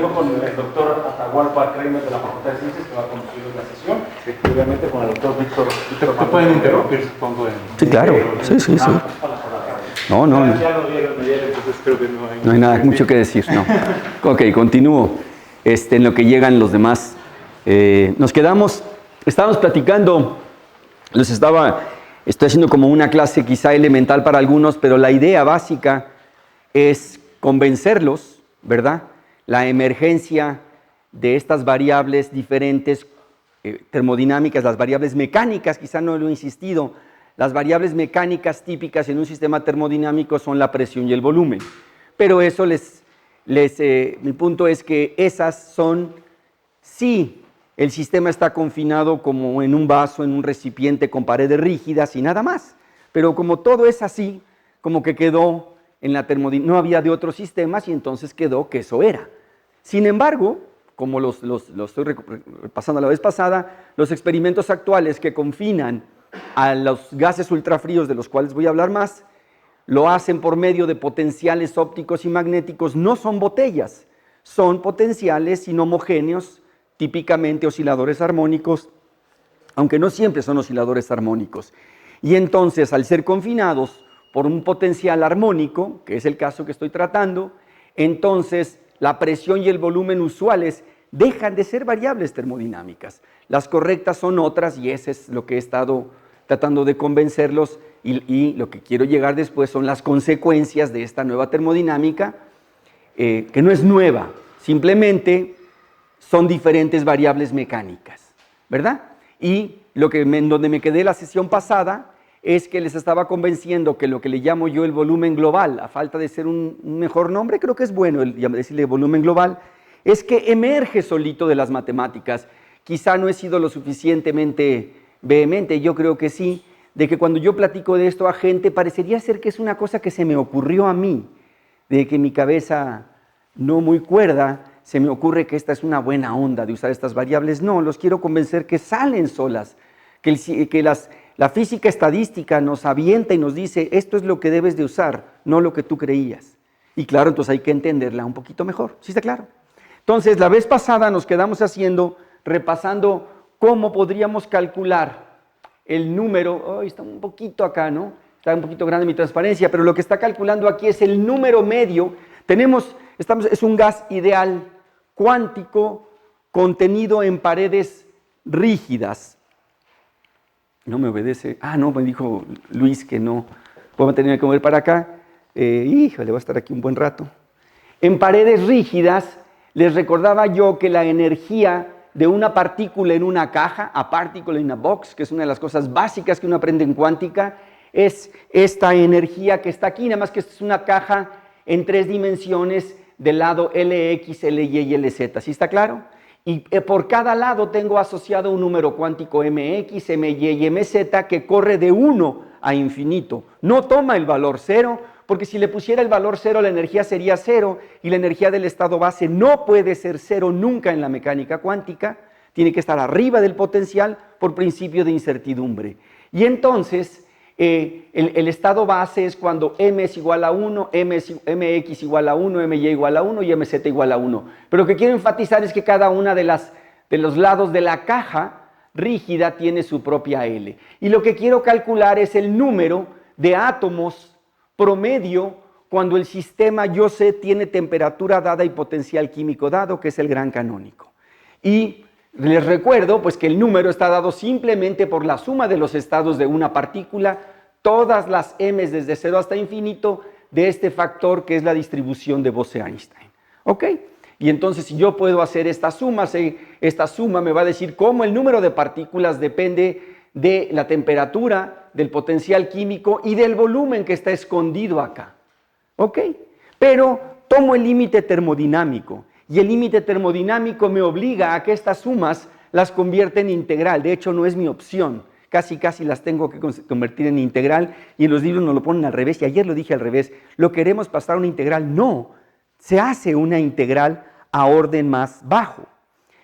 Con el doctor Atahualpa Kramer de la Facultad de Ciencias, que va a conducir la sesión, y obviamente con el doctor Víctor. ¿Te pueden interrumpir, supongo? Sí, claro. Sí. No. Entonces creo que no hay nada mucho que decir, no. Ok, continúo. En lo que llegan los demás. Estábamos platicando, estoy haciendo como una clase quizá elemental para algunos, pero la idea básica es convencerlos, ¿verdad? La emergencia de estas variables diferentes termodinámicas, las variables mecánicas, quizá no lo he insistido, las variables mecánicas típicas en un sistema termodinámico son la presión y el volumen. Pero eso mi punto es que esas son, sí, el sistema está confinado como en un vaso, en un recipiente con paredes rígidas y nada más. Pero como todo es así, como que quedó en la termodinámica, no había de otros sistemas y entonces quedó que eso era. Sin embargo, como lo estoy repasando la vez pasada, los experimentos actuales que confinan a los gases ultrafríos, de los cuales voy a hablar más, lo hacen por medio de potenciales ópticos y magnéticos. No son botellas, son potenciales inhomogéneos, típicamente osciladores armónicos, aunque no siempre son osciladores armónicos. Y entonces, al ser confinados por un potencial armónico, que es el caso que estoy tratando, entonces la presión y el volumen usuales dejan de ser variables termodinámicas. Las correctas son otras y eso es lo que he estado tratando de convencerlos y lo que quiero llegar después son las consecuencias de esta nueva termodinámica, que no es nueva, simplemente son diferentes variables mecánicas, ¿verdad? Y en donde me quedé la sesión pasada es que les estaba convenciendo que lo que le llamo yo el volumen global, a falta de ser un mejor nombre, creo que es bueno decirle volumen global, es que emerge solito de las matemáticas. Quizá no he sido lo suficientemente vehemente, yo creo que sí, de que cuando yo platico de esto a gente parecería ser que es una cosa que se me ocurrió a mí, de que mi cabeza no muy cuerda, se me ocurre que esta es una buena onda de usar estas variables. No, los quiero convencer que salen solas, que la física estadística nos avienta y nos dice, esto es lo que debes de usar, no lo que tú creías. Y claro, entonces hay que entenderla un poquito mejor, ¿sí está claro? Entonces, la vez pasada nos quedamos repasando cómo podríamos calcular el número, está un poquito acá, ¿no? Está un poquito grande mi transparencia, pero lo que está calculando aquí es el número medio. Es un gas ideal cuántico contenido en paredes rígidas. No me obedece. No, me dijo Luis que no. Puedo tener que mover para acá. Híjole, va a estar aquí un buen rato. En paredes rígidas, les recordaba yo que la energía de una partícula en una caja, a particle in a box, que es una de las cosas básicas que uno aprende en cuántica, es esta energía que está aquí, nada más que esta es una caja en 3 dimensiones del lado LX, LY y LZ. ¿Sí está claro? Y por cada lado tengo asociado un número cuántico MX, MY y MZ que corre de 1 a infinito. No toma el valor 0, porque si le pusiera el valor 0 la energía sería 0 y la energía del estado base no puede ser 0 nunca en la mecánica cuántica, tiene que estar arriba del potencial por principio de incertidumbre. Y entonces el estado base es cuando M es igual a 1, MX igual a 1, MY igual a 1 y MZ igual a 1. Pero lo que quiero enfatizar es que cada una de los lados de la caja rígida tiene su propia L. Y lo que quiero calcular es el número de átomos promedio cuando el sistema, yo sé, tiene temperatura dada y potencial químico dado, que es el gran canónico. Y les recuerdo pues, que el número está dado simplemente por la suma de los estados de una partícula, todas las m's desde 0 hasta infinito de este factor que es la distribución de Bose-Einstein. ¿Ok? Y entonces si yo puedo hacer esta suma me va a decir cómo el número de partículas depende de la temperatura, del potencial químico y del volumen que está escondido acá. ¿Ok? Pero tomo el límite termodinámico y el límite termodinámico me obliga a que estas sumas las convierta en integral. De hecho, no es mi opción. Casi las tengo que convertir en integral y en los libros nos lo ponen al revés. Y ayer lo dije al revés. ¿Lo queremos pasar a una integral? No. Se hace una integral a orden más bajo.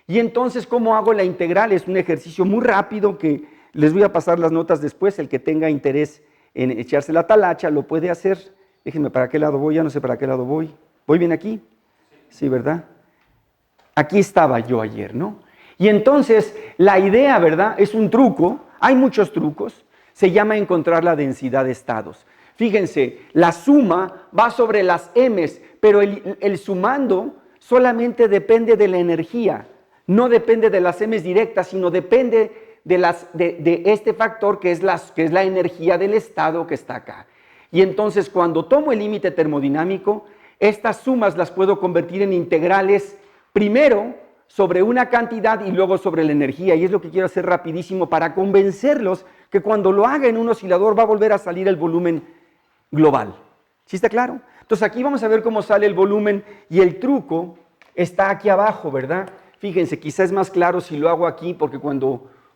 Y entonces, ¿cómo hago la integral? Es un ejercicio muy rápido que les voy a pasar las notas después. El que tenga interés en echarse la talacha lo puede hacer. Déjenme para qué lado voy, ya no sé para qué lado voy. ¿Voy bien aquí? Sí, ¿verdad? Aquí estaba yo ayer, ¿no? Y entonces la idea, ¿verdad? Es un truco, hay muchos trucos, se llama encontrar la densidad de estados. Fíjense, la suma va sobre las m's, pero el sumando solamente depende de la energía, no depende de las m's directas, sino depende de este factor que es la energía del estado que está acá. Y entonces cuando tomo el límite termodinámico, estas sumas las puedo convertir en integrales primero sobre una cantidad y luego sobre la energía. Y es lo que quiero hacer rapidísimo para convencerlos que cuando lo haga en un oscilador va a volver a salir el volumen global. ¿Sí está claro? Entonces aquí vamos a ver cómo sale el volumen y el truco está aquí abajo, ¿verdad? Fíjense, quizás es más claro si lo hago aquí porque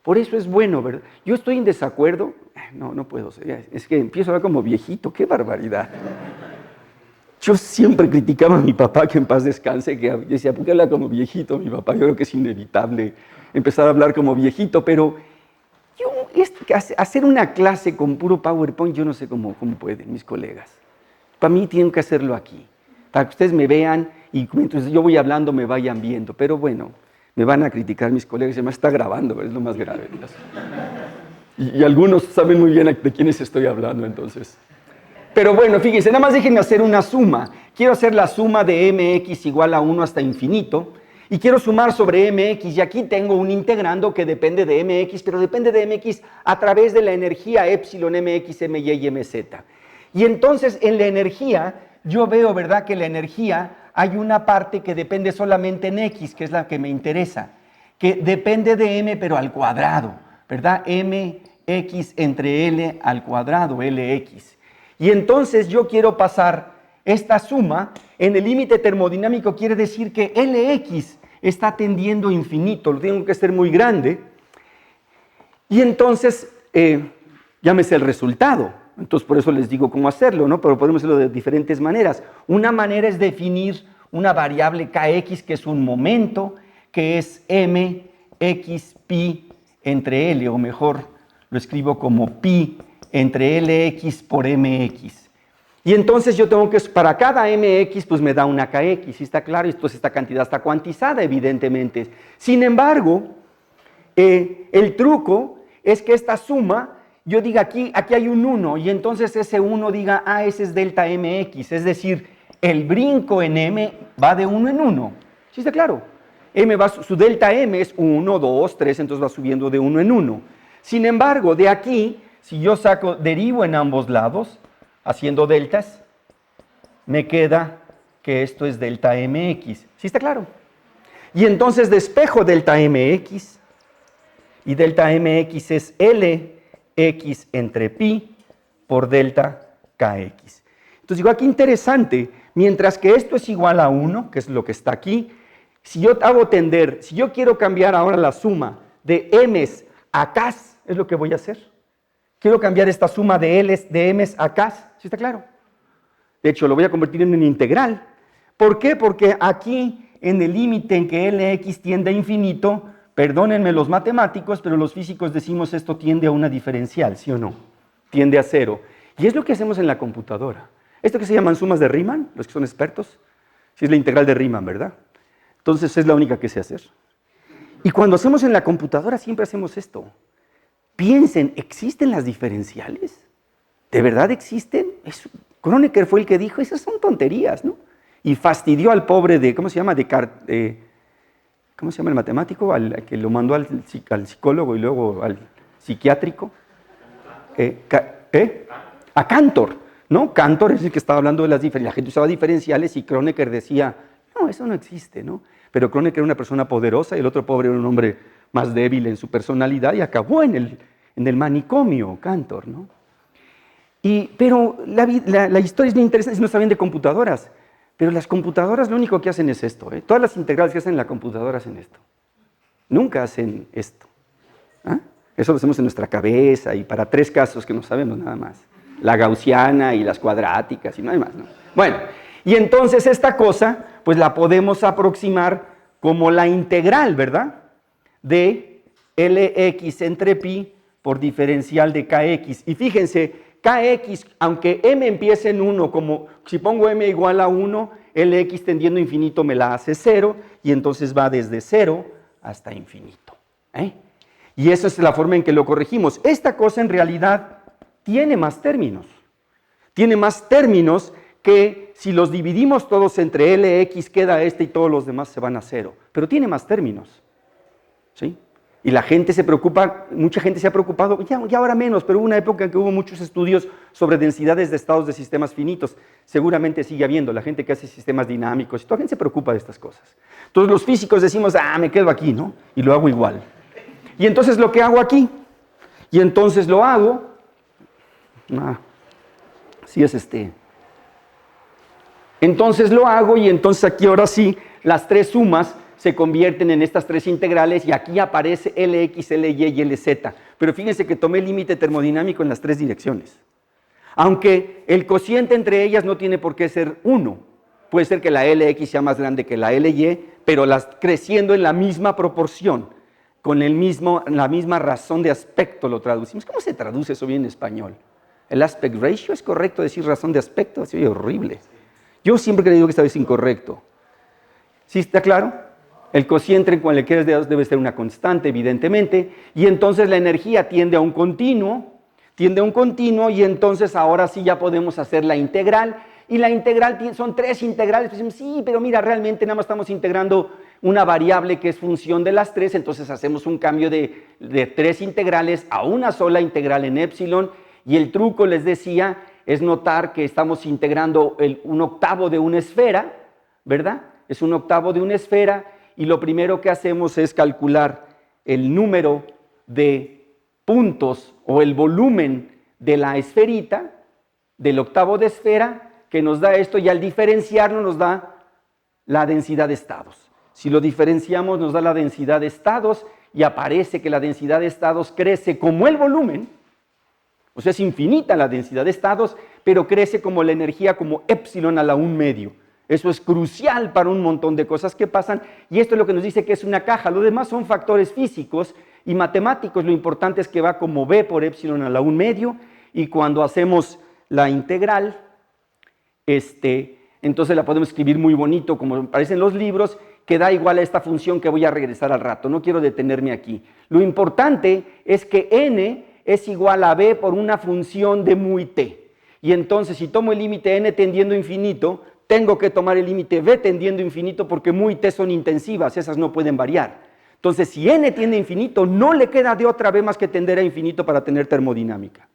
por eso es bueno, ¿verdad? Yo estoy en desacuerdo, no puedo ser, es que empiezo a hablar como viejito, qué barbaridad. Yo siempre criticaba a mi papá, que en paz descanse, que decía, ¿por qué habla como viejito mi papá? Yo creo que es inevitable empezar a hablar como viejito, pero hacer una clase con puro PowerPoint, yo no sé cómo pueden mis colegas. Para mí tienen que hacerlo aquí, para que ustedes me vean y mientras yo voy hablando me vayan viendo. Pero bueno, me van a criticar mis colegas, se me está grabando, es lo más grave. Y algunos saben muy bien de quiénes estoy hablando, entonces. Pero bueno, fíjense, nada más déjenme hacer una suma. Quiero hacer la suma de mx igual a 1 hasta infinito. Y quiero sumar sobre mx, y aquí tengo un integrando que depende de mx, pero depende de mx a través de la energía epsilon mx, my y mz. Y entonces en la energía, yo veo, ¿verdad?, que la energía hay una parte que depende solamente en x, que es la que me interesa, que depende de m, pero al cuadrado, ¿verdad? mx entre l al cuadrado, lx. Y entonces yo quiero pasar esta suma en el límite termodinámico, quiere decir que Lx está tendiendo a infinito, lo tengo que hacer muy grande. Y entonces, llámese el resultado. Entonces, por eso les digo cómo hacerlo, ¿no? Pero podemos hacerlo de diferentes maneras. Una manera es definir una variable kx, que es un momento, que es mx pi entre L, o mejor, lo escribo como pi entre Lx por mx. Y entonces yo tengo que, para cada mx, pues me da una kx, ¿sí está claro? Entonces esta cantidad está cuantizada, evidentemente. Sin embargo, el truco es que esta suma, yo diga aquí hay un 1, y entonces ese 1 diga, ese es delta mx, es decir, el brinco en m va de 1 en 1, ¿sí está claro? Su delta m es 1, 2, 3, entonces va subiendo de 1 en 1. Sin embargo, de aquí, si yo derivo en ambos lados, haciendo deltas, me queda que esto es delta mx. ¿Sí está claro? Y entonces despejo delta mx, y delta mx es Lx entre pi por delta kx. Entonces digo, aquí interesante, mientras que esto es igual a 1, que es lo que está aquí, si yo si yo quiero cambiar ahora la suma de m's a k's, es lo que voy a hacer. Quiero cambiar esta suma de m's a k's, ¿sí está claro? De hecho, lo voy a convertir en un integral. ¿Por qué? Porque aquí, en el límite en que Lx tiende a infinito, perdónenme los matemáticos, pero los físicos decimos esto tiende a una diferencial, ¿sí o no? Tiende a 0. Y es lo que hacemos en la computadora. Esto que se llaman sumas de Riemann, los que son expertos, sí es la integral de Riemann, ¿verdad? Entonces es la única que sé hacer. Y cuando hacemos en la computadora siempre hacemos esto. Piensen, ¿existen las diferenciales? ¿De verdad existen? Kronecker fue el que dijo, esas son tonterías, ¿no? Y fastidió al pobre ¿cómo se llama? ¿Cómo se llama el matemático? Al que lo mandó al psicólogo y luego al psiquiátrico. A Cantor, ¿no? Cantor es el que estaba hablando de las diferenciales. La gente usaba diferenciales y Kronecker decía, no, eso no existe, ¿no? Pero Kronecker era una persona poderosa y el otro pobre era un hombre más débil en su personalidad y acabó en el manicomio, Cantor, ¿no? Pero la historia es bien interesante, no saben de computadoras, pero las computadoras lo único que hacen es esto, ¿eh? Todas las integrales que hacen en la computadora hacen esto. Nunca hacen esto. Eso lo hacemos en nuestra cabeza y para 3 casos que no sabemos nada más. La gaussiana y las cuadráticas y no hay más, ¿no? Bueno, y entonces esta cosa, pues la podemos aproximar como la integral, ¿verdad? De Lx entre pi por diferencial de kx. Y fíjense, kx, aunque m empiece en 1, como si pongo m igual a 1, Lx tendiendo a infinito me la hace 0, y entonces va desde 0 hasta infinito. Y esa es la forma en que lo corregimos. Esta cosa en realidad tiene más términos. Tiene más términos que si los dividimos todos entre Lx queda y todos los demás se van a 0. Pero tiene más términos. ¿Sí? Y la gente se preocupa, mucha gente se ha preocupado, ya ahora menos, pero hubo una época en que hubo muchos estudios sobre densidades de estados de sistemas finitos. Seguramente sigue habiendo, la gente que hace sistemas dinámicos, y toda la gente se preocupa de estas cosas. Entonces los físicos decimos, me quedo aquí, ¿no? Y lo hago igual. Y entonces lo que hago aquí, y entonces lo hago, sí es entonces lo hago, y entonces aquí ahora sí, las tres sumas se convierten en estas tres integrales, y aquí aparece Lx, Ly y Lz. Pero fíjense que tomé el límite termodinámico en las tres direcciones. Aunque el cociente entre ellas no tiene por qué ser 1. Puede ser que la Lx sea más grande que la Ly, pero las creciendo en la misma proporción, con la misma razón de aspecto lo traducimos. ¿Cómo se traduce eso bien en español? ¿El aspect ratio? ¿Es correcto decir razón de aspecto? Es horrible. Yo siempre he creído que esta vez es incorrecto. ¿Sí está claro? El cociente en cualquiera de ellos debe ser una constante, evidentemente, y entonces la energía tiende a un continuo, y entonces ahora sí ya podemos hacer la integral, y la integral son tres integrales. Pues decimos, sí, pero mira, realmente nada más estamos integrando una variable que es función de las tres, entonces hacemos un cambio de tres integrales a una sola integral en epsilon, y el truco, les decía, es notar que estamos integrando un octavo de una esfera, ¿verdad? Es un octavo de una esfera, y lo primero que hacemos es calcular el número de puntos o el volumen de la esferita, del octavo de esfera, que nos da esto, y al diferenciarlo nos da la densidad de estados. Si lo diferenciamos nos da la densidad de estados, y aparece que la densidad de estados crece como el volumen, o sea, es infinita la densidad de estados, pero crece como la energía, como epsilon a la 1/2. Eso es crucial para un montón de cosas que pasan, y esto es lo que nos dice que es una caja. Lo demás son factores físicos y matemáticos. Lo importante es que va como b por epsilon a la 1/2, y cuando hacemos la integral, entonces la podemos escribir muy bonito, como aparece en los libros, que da igual a esta función que voy a regresar al rato. No quiero detenerme aquí. Lo importante es que n es igual a b por una función de muy t. Y entonces, si tomo el límite n tendiendo a infinito, tengo que tomar el límite b tendiendo a infinito, porque muy t son intensivas, esas no pueden variar. Entonces, si n tiende a infinito, no le queda de otra b más que tender a infinito para tener termodinámica.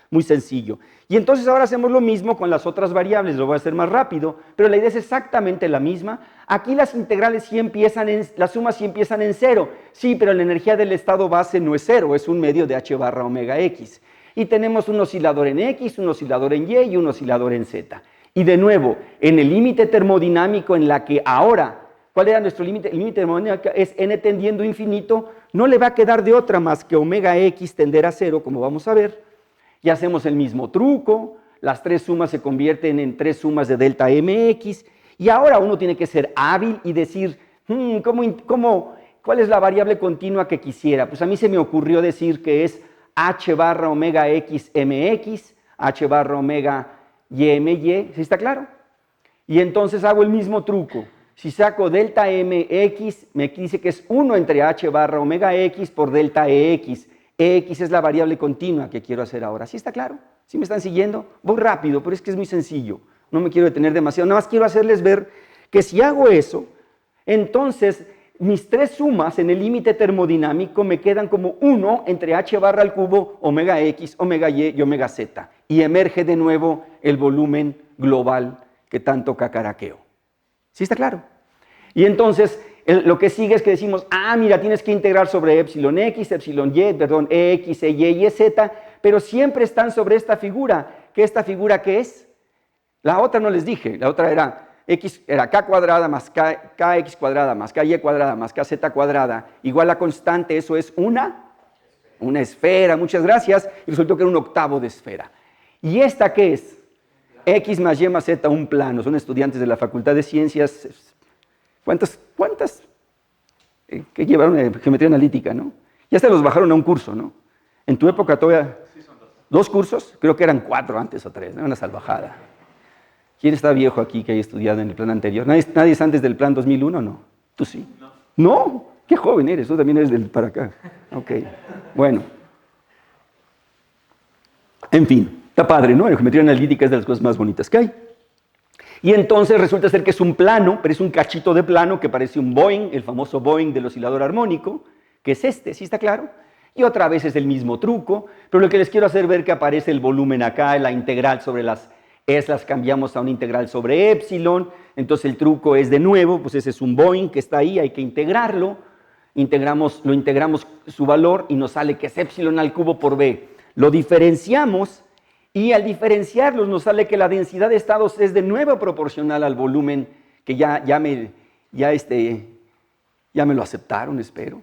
Muy sencillo. Y entonces ahora hacemos lo mismo con las otras variables, lo voy a hacer más rápido, pero la idea es exactamente la misma. Aquí las integrales sí empiezan las sumas sí empiezan en 0. Sí, pero la energía del estado base no es 0, es 1/2 de h barra omega x. Y tenemos un oscilador en x, un oscilador en y y un oscilador en z. Y de nuevo, en el límite termodinámico en la que ahora, ¿cuál era nuestro límite? El límite termodinámico es n tendiendo a infinito, no le va a quedar de otra más que omega x tender a 0, como vamos a ver. Y hacemos el mismo truco, las tres sumas se convierten en tres sumas de delta mx, y ahora uno tiene que ser hábil y decir, ¿cuál es la variable continua que quisiera? Pues a mí se me ocurrió decir que es h barra omega x mx, h barra omega y my, ¿sí está claro? Y entonces hago el mismo truco. Si saco delta mx, me dice que es 1 entre h barra omega x por delta ex. Ex es la variable continua que quiero hacer ahora. ¿Sí está claro? ¿Sí me están siguiendo? Voy rápido, pero es que es muy sencillo. No me quiero detener demasiado. Nada más quiero hacerles ver que si hago eso, entonces mis tres sumas en el límite termodinámico me quedan como 1 entre h barra al cubo, omega x, omega y omega z. Y emerge de nuevo el volumen global que tanto cacaraqueo. ¿Sí está claro? Y entonces lo que sigue es que decimos, mira, tienes que integrar sobre epsilon x, epsilon y, perdón, ex, y z, pero siempre están sobre esta figura. ¿Qué esta figura qué es? La otra no les dije, la otra era k cuadrada más kx cuadrada más ky cuadrada más kz cuadrada igual a constante. Eso es una esfera, muchas gracias, y resultó que era un octavo de esfera. ¿Y esta qué es? X más y más z, un plano. Son estudiantes de la Facultad de Ciencias. ¿Cuántas? Que llevaron geometría analítica, ¿no? Ya se los bajaron a un curso, ¿no? En tu época todavía... Sí, son 2 cursos, creo que eran 4 antes o 3, ¿no? Una salvajada. ¿Quién está viejo aquí que haya estudiado en el plan anterior? ¿Nadie es antes del plan 2001? No. ¿Tú sí? No. ¿No? Qué joven eres, tú también eres del para acá. Ok, bueno. En fin, está padre, ¿no? La geometría analítica es de las cosas más bonitas que hay. Y entonces resulta ser que es un plano, pero es un cachito de plano que parece un Boeing, el famoso Boeing del oscilador armónico, que es este, ¿sí está claro? Y otra vez es el mismo truco, pero lo que les quiero hacer ver que aparece el volumen acá, la integral sobre las las cambiamos a una integral sobre épsilon, entonces el truco es de nuevo, pues ese es un Boeing que está ahí, hay que integrarlo, lo integramos su valor y nos sale que es épsilon al cubo por b. Lo diferenciamos y al diferenciarlos nos sale que la densidad de estados es de nuevo proporcional al volumen, que ya me lo aceptaron, espero.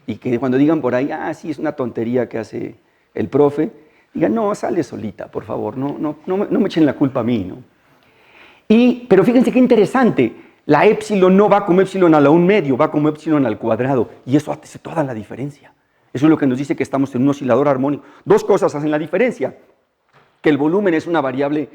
Y que cuando digan por ahí, sí, es una tontería que hace el profe, digan, no, sale solita, por favor, no me echen la culpa a mí, ¿no? Pero fíjense qué interesante, la épsilon no va como épsilon a la 1/2, va como épsilon al cuadrado, y eso hace toda la diferencia. Eso es lo que nos dice que estamos en un oscilador armónico. Dos cosas hacen la diferencia, que el volumen es una variable,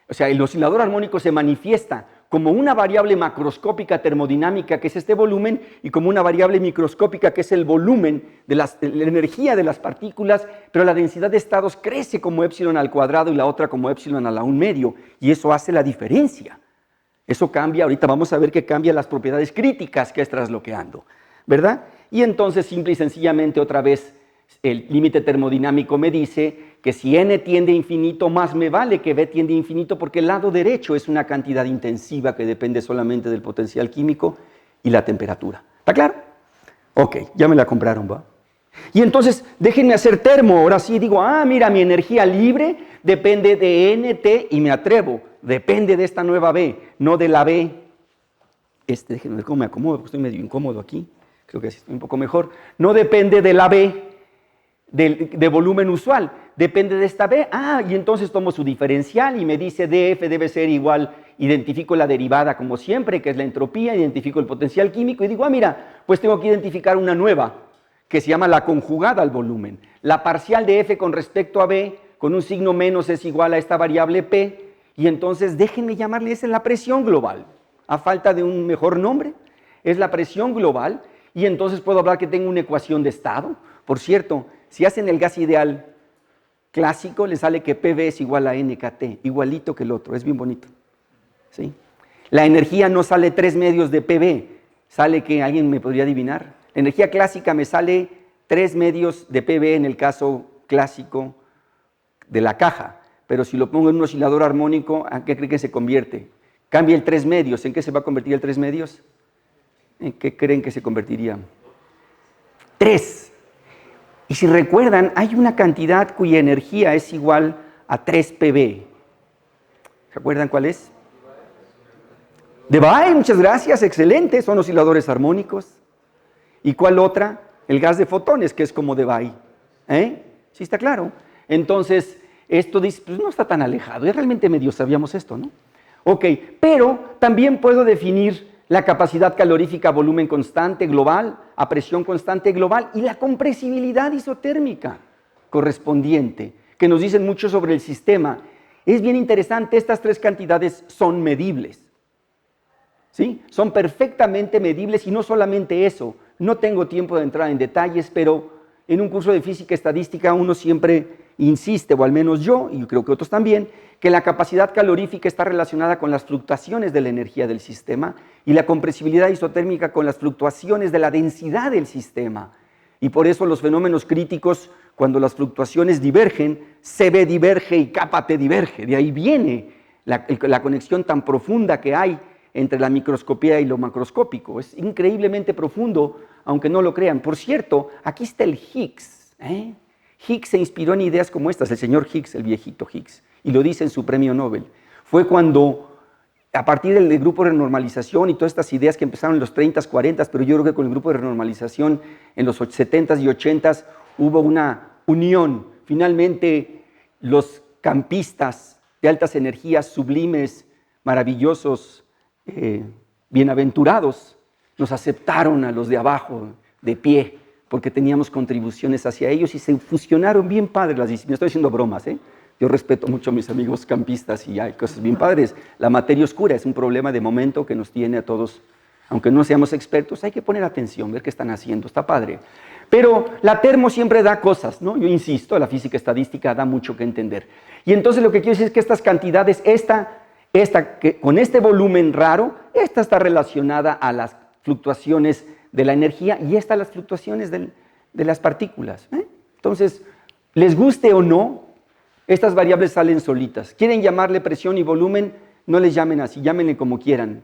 o sea, el oscilador armónico se manifiesta como una variable macroscópica termodinámica, que es este volumen, y como una variable microscópica, que es el volumen de la energía de las partículas, pero la densidad de estados crece como épsilon al cuadrado y la otra como épsilon a la 1/2, y eso hace la diferencia. Eso cambia, ahorita vamos a ver que cambia las propiedades críticas que es trasloqueando, ¿verdad? Y entonces, simple y sencillamente, otra vez, el límite termodinámico me dice que si n tiende a infinito, más me vale que b tiende a infinito, porque el lado derecho es una cantidad intensiva que depende solamente del potencial químico y la temperatura. ¿Está claro? Ok, ya me la compraron, ¿va? Y entonces, déjenme hacer termo, ahora sí digo, mira, mi energía libre depende de nt, y me atrevo, depende de esta nueva b, no de la b. Déjenme ver cómo me acomodo, porque estoy medio incómodo aquí, creo que así estoy un poco mejor. No depende de la b, de volumen usual, depende de esta B. Y entonces tomo su diferencial y me dice dF debe ser igual, identifico la derivada como siempre, que es la entropía, identifico el potencial químico y digo, mira, pues tengo que identificar una nueva, que se llama la conjugada al volumen. La parcial de F con respecto a B, con un signo menos es igual a esta variable P, y entonces déjenme llamarle, esa es la presión global, a falta de un mejor nombre, es la presión global, y entonces puedo hablar que tengo una ecuación de estado. Por cierto, si hacen el gas ideal clásico, les sale que PV es igual a NKT, igualito que el otro, es bien bonito. ¿Sí? La energía no sale 3/2 de PV, sale que alguien me podría adivinar. La energía clásica me sale 3/2 de PV en el caso clásico de la caja, pero si lo pongo en un oscilador armónico, ¿a qué creen que se convierte? Cambia el 3/2, ¿en qué se va a convertir el 3/2? ¿En qué creen que se convertiría? 3. Y si recuerdan, hay una cantidad cuya energía es igual a 3 PV. ¿Se acuerdan cuál es? Debye, muchas gracias, excelente, son osciladores armónicos. ¿Y cuál otra? El gas de fotones, que es como Debye. ¿Sí está claro? Entonces, esto dice, pues no está tan alejado, y realmente medio sabíamos esto, ¿no? Ok, pero también puedo definir la capacidad calorífica a volumen constante global, a presión constante global, y la compresibilidad isotérmica correspondiente, que nos dicen mucho sobre el sistema. Es bien interesante, estas tres cantidades son medibles, ¿sí? Son perfectamente medibles, y no solamente eso, no tengo tiempo de entrar en detalles, pero en un curso de física estadística uno siempre insiste, o al menos yo, y creo que otros también, que la capacidad calorífica está relacionada con las fluctuaciones de la energía del sistema y la compresibilidad isotérmica con las fluctuaciones de la densidad del sistema. Y por eso los fenómenos críticos, cuando las fluctuaciones divergen, CB diverge y kappa T diverge. De ahí viene la conexión tan profunda que hay entre la microscopía y lo macroscópico. Es increíblemente profundo, aunque no lo crean. Por cierto, aquí está el Higgs. Higgs se inspiró en ideas como estas, el señor Higgs, el viejito Higgs, y lo dice en su premio Nobel. Fue cuando, a partir del grupo de renormalización y todas estas ideas que empezaron en los 30s, 40s, pero yo creo que con el grupo de renormalización en los 70s y 80s hubo una unión. Finalmente, los campistas de altas energías, sublimes, maravillosos, bienaventurados, nos aceptaron a los de abajo de pie, porque teníamos contribuciones hacia ellos y se fusionaron bien padre las disciplinas. Estoy haciendo bromas, Yo respeto mucho a mis amigos campistas y hay cosas bien padres. La materia oscura es un problema de momento que nos tiene a todos, aunque no seamos expertos, hay que poner atención, ver qué están haciendo, está padre. Pero la termo siempre da cosas, ¿no? Yo insisto, la física estadística da mucho que entender. Y entonces lo que quiero decir es que estas cantidades, que con este volumen raro, esta está relacionada a las fluctuaciones de la energía y esta a las fluctuaciones de las partículas. Entonces, les guste o no, estas variables salen solitas. ¿Quieren llamarle presión y volumen? No les llamen así, llámenle como quieran.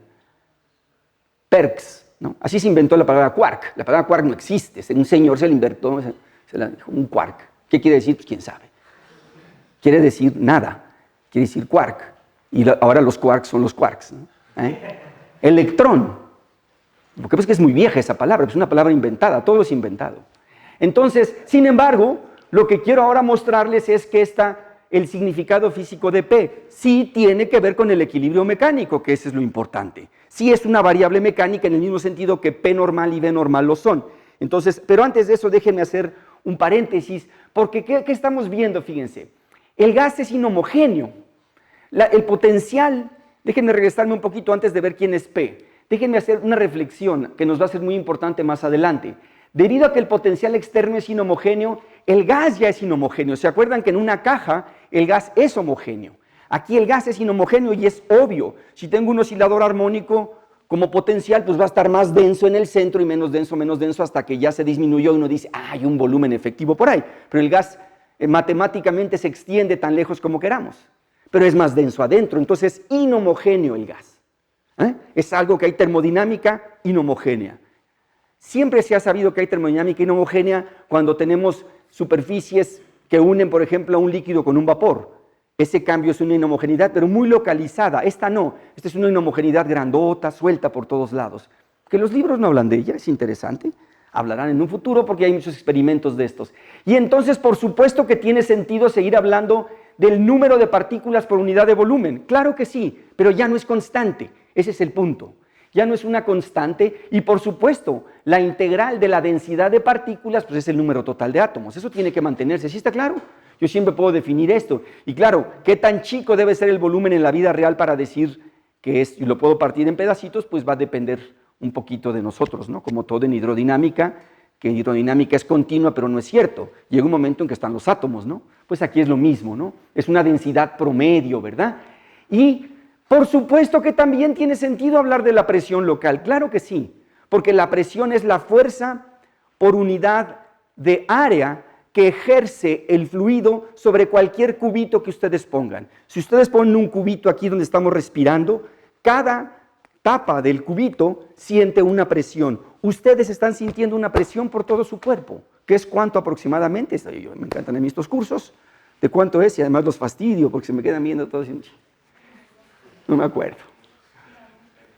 Perks, ¿no? Así se inventó la palabra quark. La palabra quark no existe. Un señor se la inventó, se la dijo, un quark. ¿Qué quiere decir? Pues quién sabe. Quiere decir nada. Quiere decir quark. Y ahora los quarks son los quarks, ¿no? Electrón. Porque pues que es muy vieja esa palabra, es una palabra inventada, todo es inventado. Entonces, sin embargo, lo que quiero ahora mostrarles es que el significado físico de P sí tiene que ver con el equilibrio mecánico, que ese es lo importante. Sí es una variable mecánica en el mismo sentido que P normal y V normal lo son. Entonces, pero antes de eso déjenme hacer un paréntesis, porque ¿qué estamos viendo? Fíjense, el gas es inhomogéneo. El potencial, déjenme regresarme un poquito antes de ver quién es P. Déjenme hacer una reflexión que nos va a ser muy importante más adelante. Debido a que el potencial externo es inhomogéneo, el gas ya es inhomogéneo. ¿Se acuerdan que en una caja el gas es homogéneo? Aquí el gas es inhomogéneo y es obvio. Si tengo un oscilador armónico como potencial, pues va a estar más denso en el centro y menos denso, hasta que ya se disminuyó y uno dice, hay un volumen efectivo por ahí. Pero el gas matemáticamente se extiende tan lejos como queramos, pero es más denso adentro, entonces es inhomogéneo el gas. Es algo que hay termodinámica inhomogénea. Siempre se ha sabido que hay termodinámica inhomogénea cuando tenemos superficies que unen, por ejemplo, a un líquido con un vapor. Ese cambio es una inhomogeneidad, pero muy localizada. Esta no, esta es una inhomogeneidad grandota, suelta por todos lados. Que los libros no hablan de ella, es interesante. Hablarán en un futuro porque hay muchos experimentos de estos. Y entonces, por supuesto que tiene sentido seguir hablando del número de partículas por unidad de volumen. Claro que sí, pero ya no es constante. Ese es el punto. Ya no es una constante y, por supuesto, la integral de la densidad de partículas pues es el número total de átomos. Eso tiene que mantenerse. ¿Sí está claro? Yo siempre puedo definir esto. Y claro, ¿qué tan chico debe ser el volumen en la vida real para decir que es, y lo puedo partir en pedacitos? Pues va a depender un poquito de nosotros, ¿no? Como todo en hidrodinámica, que hidrodinámica es continua, pero no es cierto. Llega un momento en que están los átomos, ¿no? Pues aquí es lo mismo, ¿no? Es una densidad promedio, ¿verdad? Y por supuesto que también tiene sentido hablar de la presión local. Claro que sí, porque la presión es la fuerza por unidad de área que ejerce el fluido sobre cualquier cubito que ustedes pongan. Si ustedes ponen un cubito aquí donde estamos respirando, cada tapa del cubito siente una presión. Ustedes están sintiendo una presión por todo su cuerpo. ¿Qué es cuánto aproximadamente? Me encantan a mí estos cursos. ¿De cuánto es? Y además los fastidio porque se me quedan viendo todos. No me acuerdo.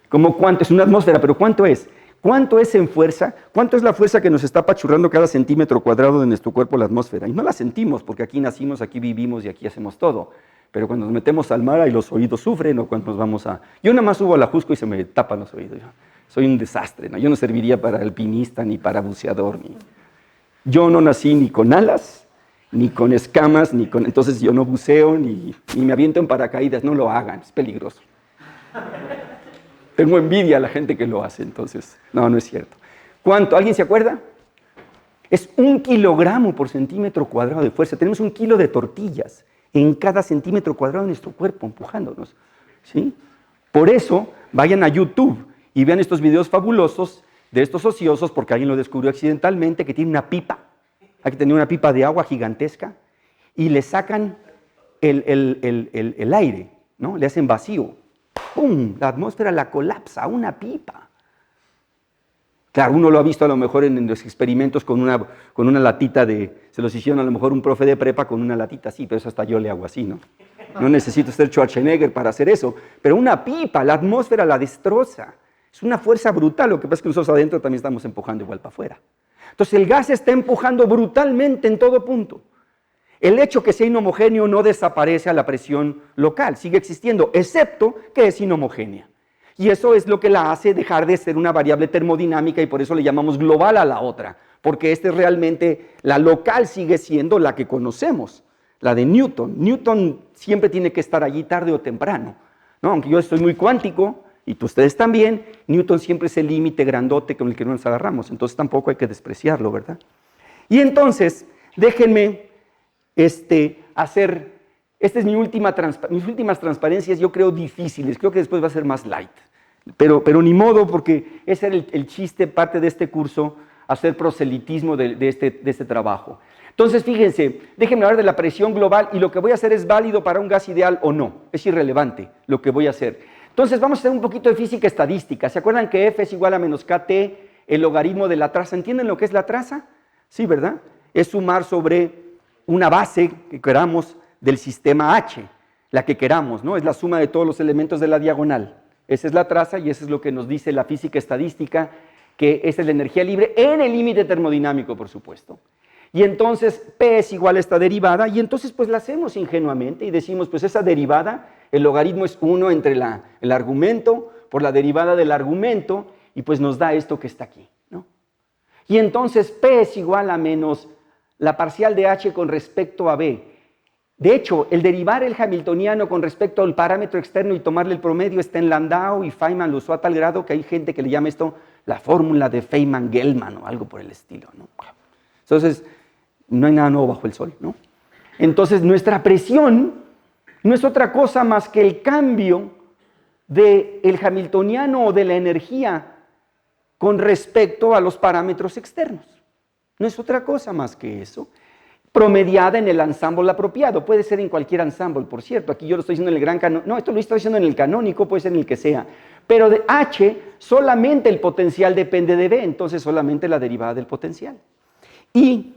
¿Cómo cuánto? Es una atmósfera, pero ¿cuánto es? ¿Cuánto es en fuerza? ¿Cuánto es la fuerza que nos está apachurrando cada centímetro cuadrado de nuestro cuerpo la atmósfera? Y no la sentimos porque aquí nacimos, aquí vivimos y aquí hacemos todo. Pero cuando nos metemos al mar, ahí los oídos sufren o cuando nos vamos a... Yo nada más subo a la Jusco y se me tapan los oídos. Soy un desastre, ¿no? Yo no serviría para alpinista ni para buceador. Yo no nací ni con alas, ni con escamas, entonces yo no buceo, ni me aviento en paracaídas. No lo hagan, es peligroso. Tengo envidia a la gente que lo hace, entonces, no es cierto. ¿Cuánto? ¿Alguien se acuerda? Es 1 kilogramo por centímetro cuadrado de fuerza. Tenemos 1 kilo de tortillas en cada centímetro cuadrado de nuestro cuerpo, empujándonos, ¿sí? Por eso, vayan a YouTube y vean estos videos fabulosos de estos ociosos, porque alguien lo descubrió accidentalmente, que tiene una pipa. Aquí tenía una pipa de agua gigantesca y le sacan el aire, ¿no? Le hacen vacío. ¡Pum! La atmósfera la colapsa, una pipa. Claro, uno lo ha visto a lo mejor en los experimentos con una latita se los hicieron a lo mejor un profe de prepa con una latita así, pero eso hasta yo le hago así, ¿no? No necesito ser Schwarzenegger para hacer eso, pero una pipa, la atmósfera la destroza. Es una fuerza brutal, lo que pasa es que nosotros adentro también estamos empujando igual para afuera. Entonces el gas está empujando brutalmente en todo punto. El hecho que sea inhomogéneo no desaparece a la presión local, sigue existiendo, excepto que es inhomogénea. Y eso es lo que la hace dejar de ser una variable termodinámica y por eso le llamamos global a la otra, porque realmente, la local sigue siendo la que conocemos. la de Newton. Newton siempre tiene que estar allí tarde o temprano, ¿no? Aunque yo estoy muy cuántico, y ustedes también, Newton siempre es el límite grandote con el que no nos agarramos, entonces tampoco hay que despreciarlo, ¿verdad? Y entonces, déjenme hacer, esta es mis últimas transparencias, yo creo difíciles, creo que después va a ser más light, pero ni modo, porque ese era el chiste, parte de este curso, hacer proselitismo de este trabajo. Entonces, fíjense, déjenme hablar de la presión global y lo que voy a hacer es válido para un gas ideal o no, es irrelevante lo que voy a hacer. Entonces, vamos a hacer un poquito de física estadística. ¿Se acuerdan que F es igual a menos KT, el logaritmo de la traza? ¿Entienden lo que es la traza? Sí, ¿verdad? Es sumar sobre una base que queramos del sistema H, la que queramos, ¿no? Es la suma de todos los elementos de la diagonal. Esa es la traza y eso es lo que nos dice la física estadística, que esa es la energía libre en el límite termodinámico, por supuesto. Y entonces P es igual a esta derivada, y entonces pues la hacemos ingenuamente y decimos, pues esa derivada, el logaritmo es 1 entre el argumento por la derivada del argumento, y pues nos da esto que está aquí, ¿no? Y entonces P es igual a menos la parcial de H con respecto a B. De hecho, el derivar el hamiltoniano con respecto al parámetro externo y tomarle el promedio está en Landau, y Feynman lo usó a tal grado que hay gente que le llama esto la fórmula de Feynman-Gellman o algo por el estilo, ¿no? Entonces, no hay nada nuevo bajo el sol, ¿no? Entonces, nuestra presión no es otra cosa más que el cambio del hamiltoniano o de la energía con respecto a los parámetros externos. No es otra cosa más que eso, promediada en el ensemble apropiado. Puede ser en cualquier ensemble, por cierto. Aquí yo lo estoy diciendo en el gran canónico. No, esto lo estoy diciendo en el canónico, puede ser en el que sea. Pero de H solamente el potencial depende de B, entonces solamente la derivada del potencial. Y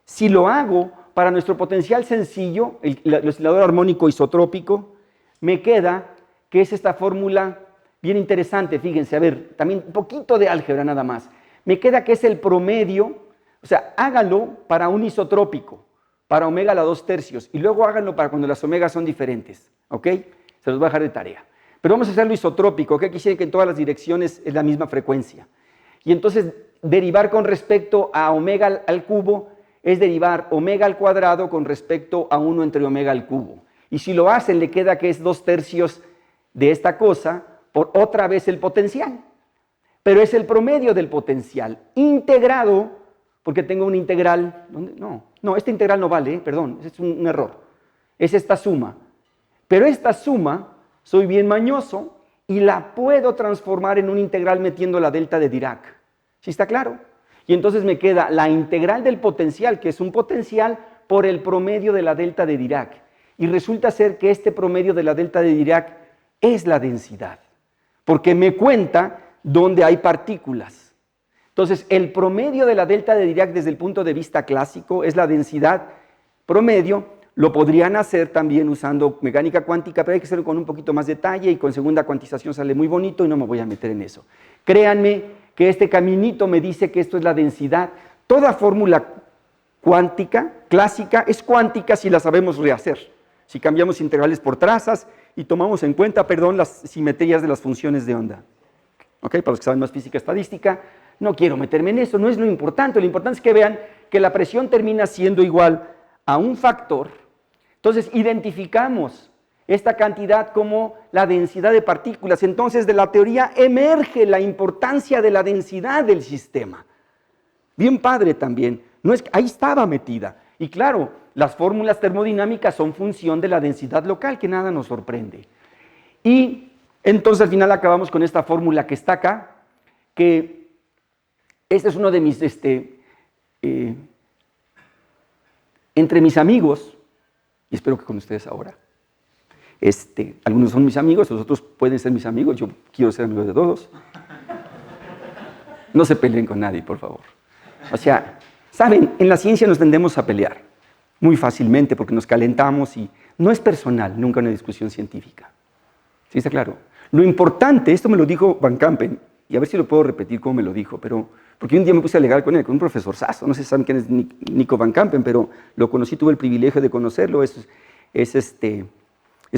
si lo hago para nuestro potencial sencillo, el oscilador armónico isotrópico, me queda que es esta fórmula bien interesante, fíjense, a ver, también un poquito de álgebra nada más. Me queda que es el promedio, o sea, háganlo para un isotrópico, para omega a la 2/3, y luego háganlo para cuando las omegas son diferentes, ¿ok? Se los voy a dejar de tarea. Pero vamos a hacerlo isotrópico, que quisiera que en todas las direcciones es la misma frecuencia. Y entonces, derivar con respecto a omega al cubo es derivar omega al cuadrado con respecto a 1 entre omega al cubo. Y si lo hacen, le queda que es 2/3 de esta cosa por otra vez el potencial. Pero es el promedio del potencial integrado, porque tengo un integral. No, este integral no vale, perdón, es un error. Es esta suma. Pero esta suma, soy bien mañoso y la puedo transformar en un integral metiendo la delta de Dirac. ¿Sí está claro? Y entonces me queda la integral del potencial, que es un potencial por el promedio de la delta de Dirac. Y resulta ser que este promedio de la delta de Dirac es la densidad, porque me cuenta dónde hay partículas. Entonces, el promedio de la delta de Dirac desde el punto de vista clásico es la densidad promedio. Lo podrían hacer también usando mecánica cuántica, pero hay que hacerlo con un poquito más detalle y con segunda cuantización sale muy bonito y no me voy a meter en eso. Créanme que este caminito me dice que esto es la densidad. Toda fórmula cuántica, clásica, es cuántica si la sabemos rehacer. Si cambiamos integrales por trazas y tomamos en cuenta, las simetrías de las funciones de onda. ¿Ok? Para los que saben más física estadística, no quiero meterme en eso, no es lo importante es que vean que la presión termina siendo igual a un factor. Entonces, identificamos esta cantidad como la densidad de partículas. Entonces, de la teoría emerge la importancia de la densidad del sistema. Bien padre también. No es, ahí estaba metida. Y claro, las fórmulas termodinámicas son función de la densidad local, que nada nos sorprende. Y entonces al final acabamos con esta fórmula que está acá, que este es uno de mis, entre mis amigos, y espero que con ustedes ahora, algunos son mis amigos, los otros pueden ser mis amigos, yo quiero ser amigo de todos. No se peleen con nadie, por favor. O sea, saben, en la ciencia nos tendemos a pelear muy fácilmente porque nos calentamos y no es personal, nunca una discusión científica. ¿Sí está claro? Lo importante, esto me lo dijo Van Kampen, y a ver si lo puedo repetir como me lo dijo, pero porque un día me puse a alegar con él, con un profesor sazo, no sé si saben quién es Nico Van Kampen, pero lo conocí, tuve el privilegio de conocerlo, fue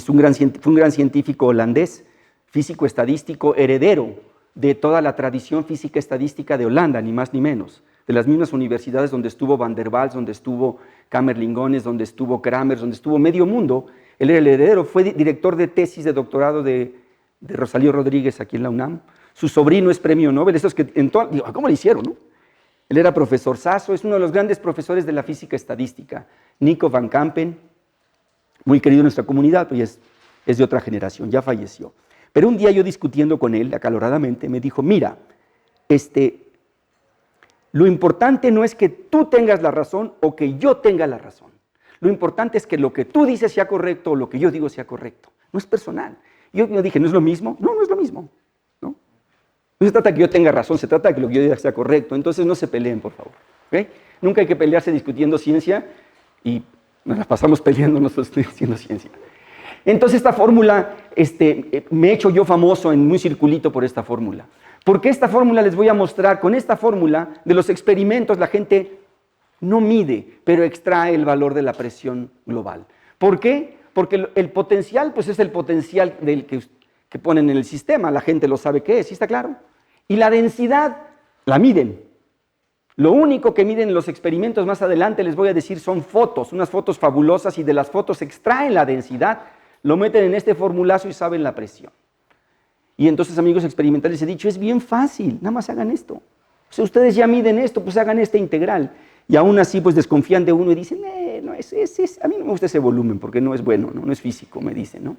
un gran científico holandés, físico estadístico, heredero de toda la tradición física estadística de Holanda, ni más ni menos. de las mismas universidades donde estuvo Van der Waals, donde estuvo Kamerlingones, donde estuvo Kramers, donde estuvo medio mundo. Él era el heredero, fue director de tesis de doctorado de Rosalío Rodríguez aquí en la UNAM. Su sobrino es premio Nobel, esos que digo, ¿cómo le hicieron, no? Él era profesor Sasso, es uno de los grandes profesores de la física estadística. Nico van Kampen, muy querido en nuestra comunidad, pues es de otra generación, ya falleció. Pero un día yo discutiendo con él acaloradamente, me dijo, mira, lo importante no es que tú tengas la razón o que yo tenga la razón. Lo importante es que lo que tú dices sea correcto o lo que yo digo sea correcto. No es personal. Yo dije, ¿no es lo mismo? No, no es lo mismo. No se trata de que yo tenga razón, se trata de que lo que yo diga sea correcto. Entonces no se peleen, por favor. ¿Okay? Nunca hay que pelearse discutiendo ciencia y nos las pasamos peleando nosotros haciendo ciencia. Entonces esta fórmula, me he hecho yo famoso en un circulito por esta fórmula. Porque esta fórmula les voy a mostrar, con esta fórmula de los experimentos la gente no mide, pero extrae el valor de la presión global. ¿Por qué? Porque el potencial, pues es el potencial del que ponen en el sistema, la gente lo sabe qué es, ¿sí está claro? Y la densidad la miden. Lo único que miden en los experimentos más adelante, les voy a decir, son fotos, unas fotos fabulosas, y de las fotos extraen la densidad, lo meten en este formulazo y saben la presión. Y entonces, amigos experimentales, he dicho, es bien fácil, nada más hagan esto. O sea, ustedes ya miden esto, pues hagan esta integral. Y aún así, pues desconfían de uno y dicen, no, a mí no me gusta ese volumen porque no es bueno, no es físico, me dicen, ¿no?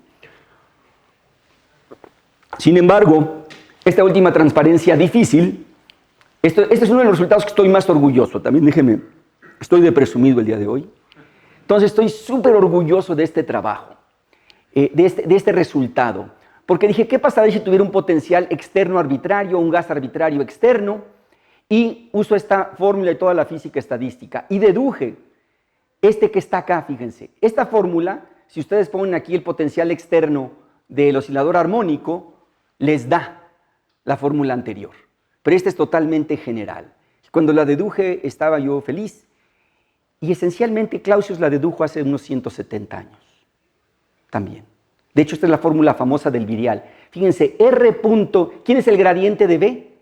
Sin embargo, esta última transparencia difícil, este es uno de los resultados que estoy más orgulloso. También déjeme, estoy de presumido el día de hoy. Entonces, estoy súper orgulloso de este trabajo, de este resultado. Porque dije, ¿qué pasaría si tuviera un potencial externo arbitrario, un gas arbitrario externo? Y uso esta fórmula y toda la física estadística. Y deduje que está acá, fíjense. Esta fórmula, si ustedes ponen aquí el potencial externo del oscilador armónico, les da la fórmula anterior. Pero esta es totalmente general. Cuando la deduje estaba yo feliz. Y esencialmente Clausius la dedujo hace unos 170 años. También. De hecho, esta es la fórmula famosa del virial. Fíjense, R punto, ¿quién es el gradiente de B?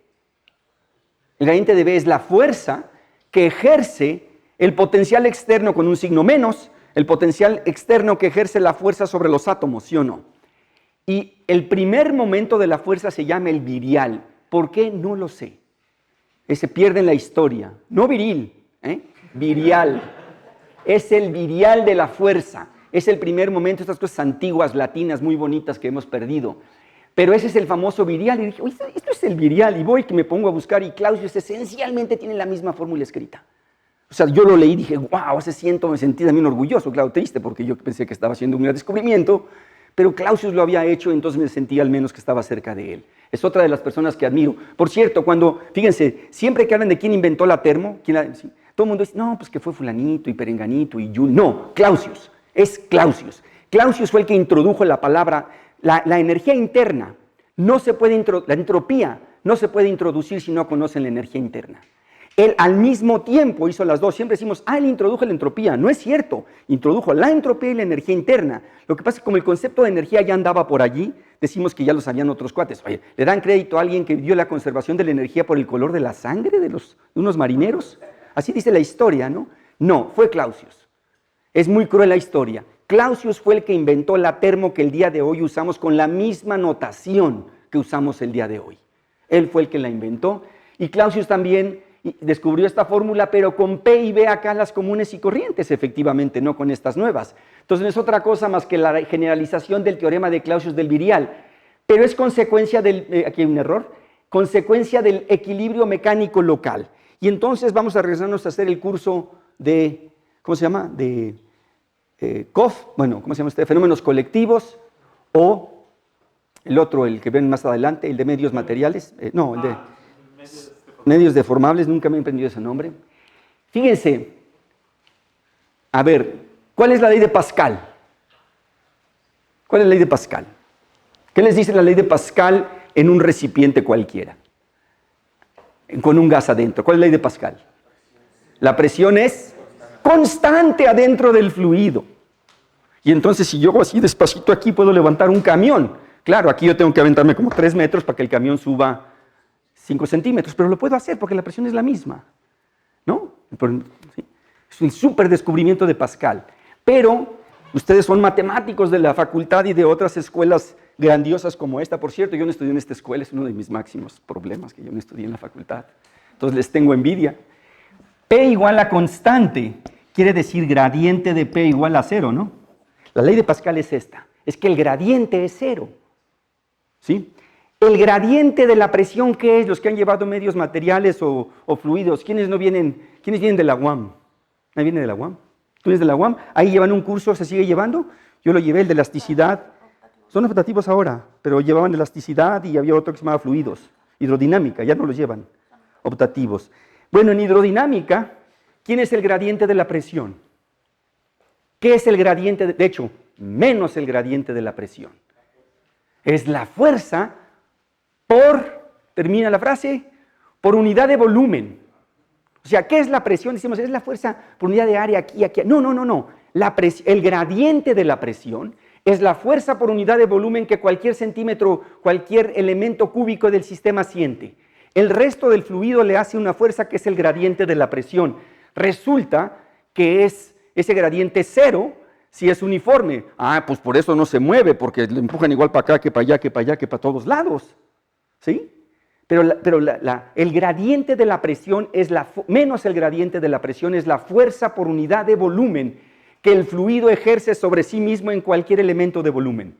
El gradiente de B es la fuerza que ejerce el potencial externo con un signo menos, el potencial externo que ejerce la fuerza sobre los átomos, ¿sí o no? Y el primer momento de la fuerza se llama el virial. ¿Por qué? No lo sé. Se pierde en la historia. No viril, virial. Es el virial de la fuerza. Es el primer momento, estas cosas antiguas, latinas, muy bonitas que hemos perdido. Pero ese es el famoso virial. Y dije, oye, esto es el virial. Y voy que me pongo a buscar y Clausius esencialmente tiene la misma fórmula escrita. O sea, yo lo leí y dije, wow, me sentí también orgulloso, claro, triste, porque yo pensé que estaba haciendo un gran descubrimiento, pero Clausius lo había hecho, entonces me sentí al menos que estaba cerca de él. Es otra de las personas que admiro. Por cierto, fíjense, siempre que hablan de quién inventó la termo, todo el mundo dice, no, pues que fue fulanito y perenganito y Joule. No, Clausius, es Clausius. Clausius fue el que introdujo la palabra, la energía interna. La entropía no se puede introducir si no conocen la energía interna. Él al mismo tiempo hizo las dos. Siempre decimos, él introdujo la entropía. No es cierto. Introdujo la entropía y la energía interna. Lo que pasa es que como el concepto de energía ya andaba por allí, decimos que ya lo sabían otros cuates. Oye, ¿le dan crédito a alguien que vio la conservación de la energía por el color de la sangre de unos marineros? Así dice la historia, ¿no? No, fue Clausius. Es muy cruel la historia. Clausius fue el que inventó la termo que el día de hoy usamos con la misma notación que usamos el día de hoy. Él fue el que la inventó. Y Clausius también descubrió esta fórmula, pero con P y B acá las comunes y corrientes, efectivamente, no con estas nuevas. Entonces no es otra cosa más que la generalización del teorema de Clausius del virial, pero es consecuencia aquí hay un error, consecuencia del equilibrio mecánico local. Y entonces vamos a regresarnos a hacer el curso de, ¿cómo se llama? De COF, ¿cómo se llama este? Fenómenos colectivos, o el otro, el que ven más adelante, el de medios materiales, el de medios deformables, nunca me he aprendido ese nombre. Fíjense, a ver, ¿cuál es la ley de Pascal? ¿Cuál es la ley de Pascal? ¿Qué les dice la ley de Pascal en un recipiente cualquiera? Con un gas adentro. ¿Cuál es la ley de Pascal? La presión es constante adentro del fluido. Y entonces si yo hago así despacito aquí puedo levantar un camión. Claro, aquí yo tengo que aventarme como 3 metros para que el camión suba 5 centímetros, pero lo puedo hacer porque la presión es la misma. ¿Sí? Es un súper descubrimiento de Pascal. Pero ustedes son matemáticos de la facultad y de otras escuelas grandiosas como esta. Por cierto, yo no estudié en esta escuela, es uno de mis máximos problemas, que yo no estudié en la facultad. Entonces les tengo envidia. P igual a constante, quiere decir gradiente de P igual a 0, ¿no? La ley de Pascal es esta, es que el gradiente es 0. ¿Sí? El gradiente de la presión, ¿qué es? Los que han llevado medios materiales o fluidos, ¿quiénes vienen de la UAM? ¿Nadie viene de la UAM? ¿Tú vienes de la UAM? Ahí llevan un curso, ¿se sigue llevando? Yo lo llevé, el de elasticidad. Son optativos ahora, pero llevaban elasticidad y había otro que se llamaba fluidos. Hidrodinámica, ya no los llevan, optativos. Bueno, en hidrodinámica, ¿quién es el gradiente de la presión? ¿Qué es el gradiente? De hecho, menos el gradiente de la presión. Es la fuerza termina la frase, por unidad de volumen. O sea, ¿qué es la presión? Decimos, es la fuerza por unidad de área aquí, aquí. No. El gradiente de la presión es la fuerza por unidad de volumen que cualquier centímetro, cualquier elemento cúbico del sistema siente. El resto del fluido le hace una fuerza que es el gradiente de la presión. Resulta que es ese gradiente 0 si es uniforme. Pues por eso no se mueve, porque le empujan igual para acá, que para allá, que para allá, que para todos lados. ¿Sí? Pero el gradiente de la presión es menos el gradiente de la presión es la fuerza por unidad de volumen que el fluido ejerce sobre sí mismo en cualquier elemento de volumen.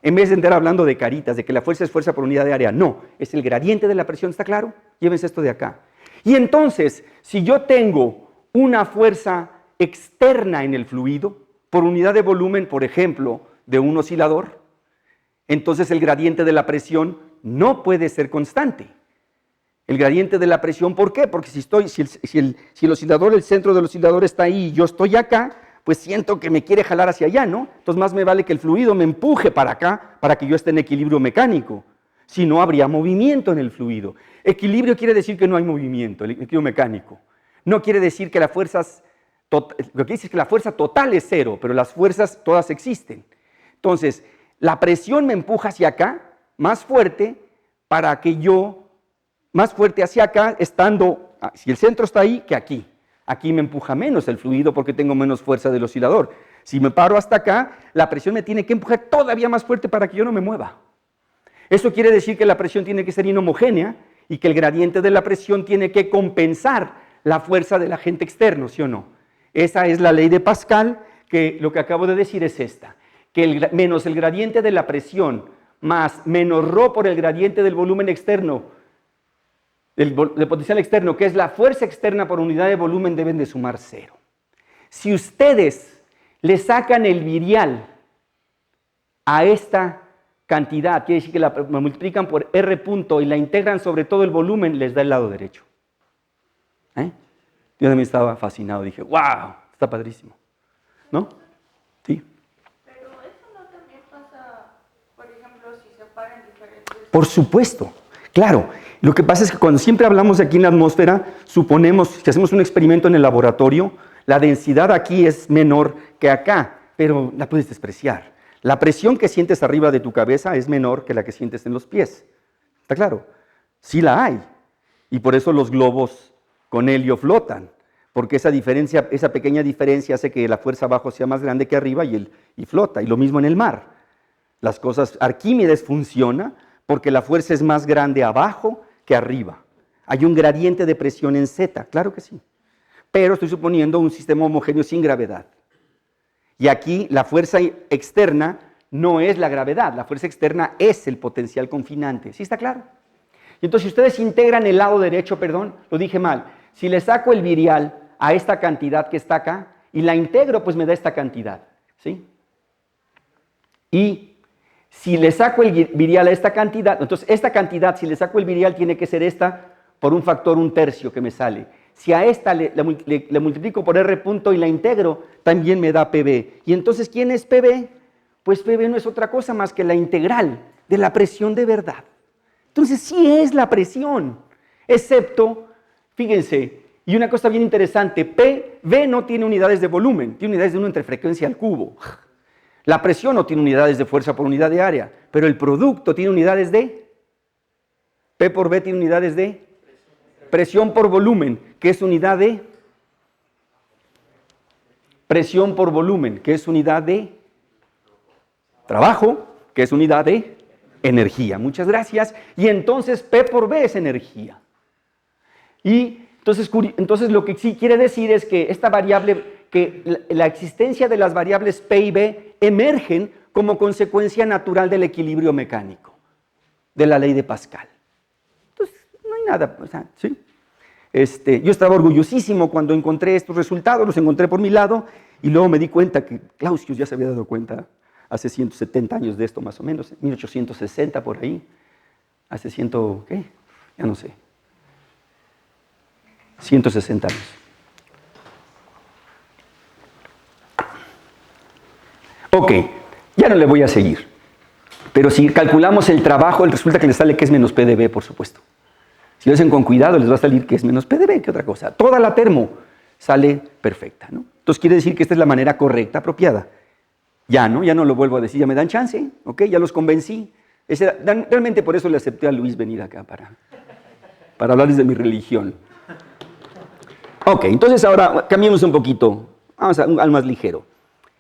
En vez de andar hablando de caritas, de que la fuerza es fuerza por unidad de área, no, es el gradiente de la presión, ¿está claro? Llévense esto de acá. Y entonces, si yo tengo una fuerza externa en el fluido, por unidad de volumen, por ejemplo, de un oscilador, entonces el gradiente de la presión no puede ser constante. El gradiente de la presión, ¿por qué? Porque si el oscilador, el centro del oscilador está ahí y yo estoy acá, pues siento que me quiere jalar hacia allá, ¿no? Entonces más me vale que el fluido me empuje para acá, para que yo esté en equilibrio mecánico. Si no, habría movimiento en el fluido. Equilibrio quiere decir que no hay movimiento, el equilibrio mecánico. No quiere decir que lo que dice es que la fuerza total es 0, pero las fuerzas todas existen. Entonces, la presión me empuja hacia acá, más fuerte hacia acá, si el centro está ahí, que aquí. Aquí me empuja menos el fluido porque tengo menos fuerza del oscilador. Si me paro hasta acá, la presión me tiene que empujar todavía más fuerte para que yo no me mueva. Eso quiere decir que la presión tiene que ser inhomogénea y que el gradiente de la presión tiene que compensar la fuerza del agente externo, ¿sí o no? Esa es la ley de Pascal, que lo que acabo de decir es esta, que menos el gradiente de la presión más menos ρ por el gradiente del volumen externo, del potencial externo, que es la fuerza externa por unidad de volumen, deben de sumar 0. Si ustedes le sacan el virial a esta cantidad, quiere decir que la multiplican por R punto y la integran sobre todo el volumen, les da el lado derecho. Yo también estaba fascinado, dije, wow, está padrísimo. ¿No? Sí. Pero eso no también pasa, por ejemplo, si se paran diferentes... Por supuesto, claro. Lo que pasa es que cuando siempre hablamos aquí en la atmósfera, suponemos que hacemos un experimento en el laboratorio, la densidad aquí es menor que acá, pero la puedes despreciar. La presión que sientes arriba de tu cabeza es menor que la que sientes en los pies. ¿Está claro? Sí la hay. Y por eso los globos con helio flotan, porque esa pequeña diferencia hace que la fuerza abajo sea más grande que arriba y flota. Y lo mismo en el mar. Arquímedes funciona porque la fuerza es más grande abajo que arriba. Hay un gradiente de presión en Z, claro que sí. Pero estoy suponiendo un sistema homogéneo sin gravedad. Y aquí la fuerza externa no es la gravedad, la fuerza externa es el potencial confinante. ¿Sí está claro? Y entonces si ustedes integran el lado derecho, lo dije mal, si le saco el virial a esta cantidad que está acá y la integro, pues me da esta cantidad. ¿Sí? Y si le saco el virial a esta cantidad, entonces esta cantidad, si le saco el virial, tiene que ser esta por un factor 1/3 que me sale. Si a esta le multiplico por R punto y la integro, también me da PB. Y entonces, ¿quién es PB? Pues PB no es otra cosa más que la integral de la presión de verdad. Entonces sí es la presión, excepto, fíjense, y una cosa bien interesante, PB no tiene unidades de volumen, tiene unidades de 1 entre frecuencia al cubo. La presión no tiene unidades de fuerza por unidad de área, pero el producto tiene unidades de... P por B tiene unidades de presión por volumen, que es unidad de presión por volumen, que es unidad de trabajo, que es unidad de energía. Muchas gracias. Y entonces P por B es energía. Y entonces lo que sí quiere decir es que esta variable, que la existencia de las variables P y B emergen como consecuencia natural del equilibrio mecánico, de la ley de Pascal. Entonces, no hay nada, o sea, ¿sí? Yo estaba orgullosísimo cuando encontré estos resultados, los encontré por mi lado, y luego me di cuenta que Clausius ya se había dado cuenta hace 170 años de esto más o menos, 1860 por ahí, hace ¿qué? Ya no sé, 160 años. Ok, ya no le voy a seguir, pero si calculamos el trabajo, resulta que le sale que es menos PdB, por supuesto. Si lo hacen con cuidado, les va a salir que es menos PdB que otra cosa. Toda la termo sale perfecta, ¿no? Entonces quiere decir que esta es la manera correcta, apropiada. Ya no lo vuelvo a decir, ya me dan chance, ¿ok? Ya los convencí. Realmente por eso le acepté a Luis venir acá, para hablarles de mi religión. Ok, entonces ahora cambiemos un poquito, vamos al más ligero.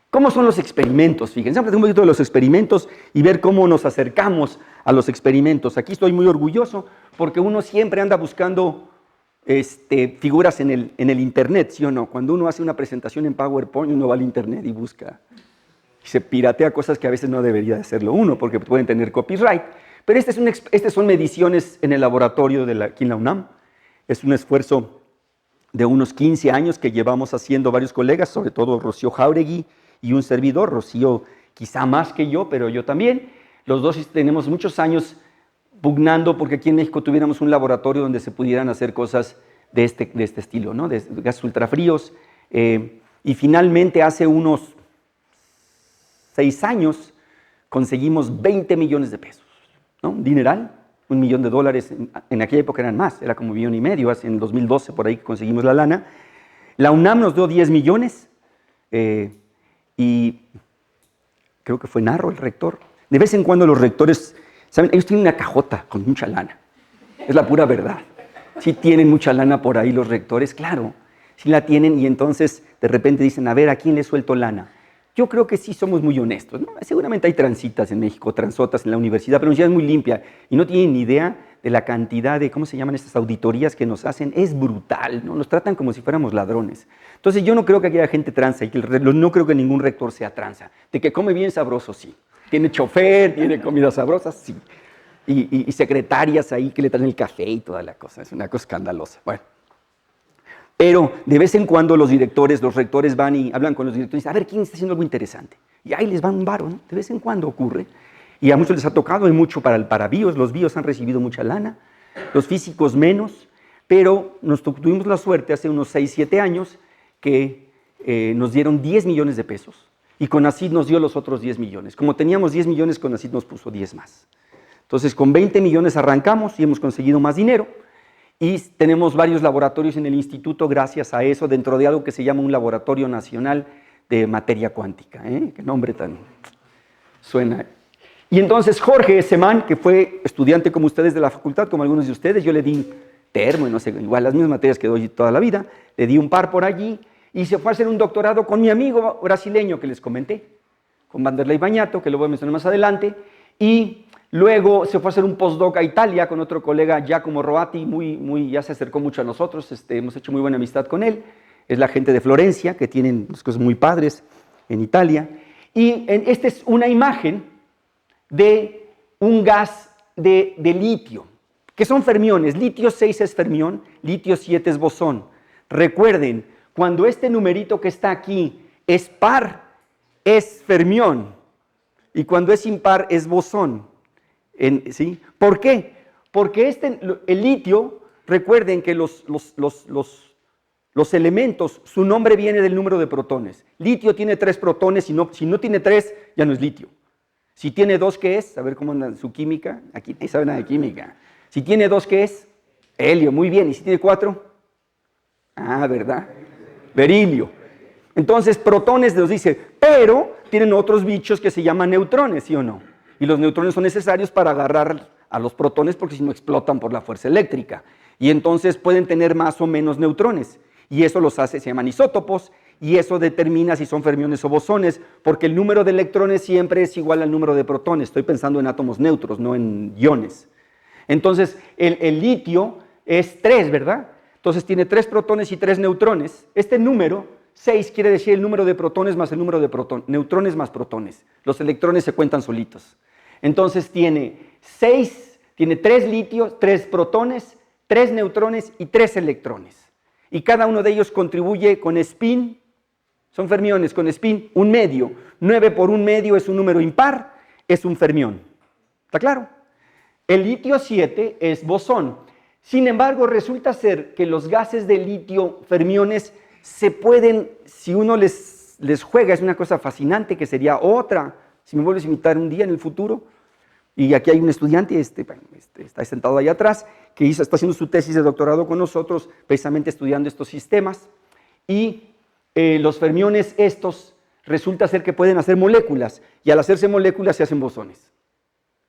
¿Cómo son los experimentos? Fíjense, vamos a hablar un poquito de los experimentos y ver cómo nos acercamos a los experimentos. Aquí estoy muy orgulloso porque uno siempre anda buscando figuras en el internet, ¿sí o no? Cuando uno hace una presentación en PowerPoint, uno va al internet y busca, y se piratea cosas que a veces no debería de hacerlo uno porque pueden tener copyright. Pero estas son mediciones en el laboratorio aquí en la UNAM. Es un esfuerzo de unos 15 años que llevamos haciendo varios colegas, sobre todo Rocío Jáuregui y un servidor, Rocío quizá más que yo, pero yo también. Los dos tenemos muchos años pugnando porque aquí en México tuviéramos un laboratorio donde se pudieran hacer cosas de este estilo, ¿no? De gases ultrafríos. Y finalmente hace unos 6 años conseguimos 20 millones de pesos, ¿no? Un dineral, $1 millón. En aquella época eran más, era como $1,5 millones, en 2012 por ahí conseguimos la lana. La UNAM nos dio 10 millones. Y creo que fue Narro el rector. De vez en cuando los rectores, ¿saben? Ellos tienen una cajota con mucha lana. Es la pura verdad. Sí tienen mucha lana por ahí los rectores, claro. Sí la tienen y entonces de repente dicen, a ver, ¿a quién le suelto lana? Yo creo que sí somos muy honestos, ¿no? Seguramente hay transitas en México, transotas en la universidad, pero la universidad es muy limpia y no tienen ni idea de la cantidad de, ¿cómo se llaman estas auditorías que nos hacen? Es brutal, ¿no? Nos tratan como si fuéramos ladrones. Entonces yo no creo que haya gente transa y no creo que ningún rector sea transa. De que come bien sabroso, sí. Tiene chofer, tiene comida sabrosa, sí. Y secretarias ahí que le traen el café y toda la cosa. Es una cosa escandalosa. Bueno. Pero de vez en cuando los rectores van y hablan con los directores y dicen, a ver, ¿quién está haciendo algo interesante? Y ahí les van un varo, ¿no? De vez en cuando ocurre. Y a muchos les ha tocado, hay mucho para bios, los bios han recibido mucha lana, los físicos menos, pero tuvimos la suerte hace unos 6, 7 años que nos dieron 10 millones de pesos y CONACYT nos dio los otros 10 millones. Como teníamos 10 millones, CONACYT nos puso 10 más. Entonces con 20 millones arrancamos y hemos conseguido más dinero y tenemos varios laboratorios en el instituto gracias a eso, dentro de algo que se llama un laboratorio nacional de materia cuántica. Qué nombre tan suena. Y entonces Jorge Semán, que fue estudiante como ustedes de la facultad, como algunos de ustedes, yo le di termo y no sé, igual las mismas materias que doy toda la vida, le di un par por allí y se fue a hacer un doctorado con mi amigo brasileño que les comenté, con Vanderlei Bañato, que lo voy a mencionar más adelante, y luego se fue a hacer un postdoc a Italia con otro colega, Giacomo Roati, ya se acercó mucho a nosotros, hemos hecho muy buena amistad con él, es la gente de Florencia, que tienen cosas muy padres en Italia, y esta es una imagen de un gas de litio, que son fermiones. Litio 6 es fermión, litio 7 es bosón. Recuerden, cuando este numerito que está aquí es par, es fermión, y cuando es impar es bosón. ¿Sí? ¿Por qué? Porque el litio, recuerden que los elementos, su nombre viene del número de protones. Litio tiene 3 protones, si no tiene 3, ya no es litio. Si tiene 2, ¿qué es? A ver cómo anda su química. Aquí nadie sabe nada de química. Si tiene 2, ¿qué es? Helio, muy bien. ¿Y si tiene 4? Ah, ¿verdad? Berilio. Entonces, protones nos dice, pero tienen otros bichos que se llaman neutrones, ¿sí o no? Y los neutrones son necesarios para agarrar a los protones porque si no explotan por la fuerza eléctrica. Y entonces pueden tener más o menos neutrones. Y eso los hace, se llaman isótopos. y eso determina si son fermiones o bosones, porque el número de electrones siempre es igual al número de protones. Estoy pensando en átomos neutros, no en iones. Entonces, el litio es 3, ¿verdad? Entonces tiene 3 protones y 3 neutrones. Este número, 6, quiere decir el número de protones más el número de neutrones más protones. Los electrones se cuentan solitos. Entonces tiene 3 litios, 3 protones, 3 neutrones y 3 electrones. Y cada uno de ellos contribuye con spin, son fermiones con spin, 1 medio. 9 por 1 medio es un número impar, es un fermión. ¿Está claro? El litio 7 es bosón. Sin embargo, resulta ser que los gases de litio fermiones se pueden, si uno les juega, es una cosa fascinante que sería otra, si me vuelves a invitar un día en el futuro. Y aquí hay un estudiante, está sentado ahí atrás, que está haciendo su tesis de doctorado con nosotros, precisamente estudiando estos sistemas. Y los fermiones estos resulta ser que pueden hacer moléculas, y al hacerse moléculas se hacen bosones.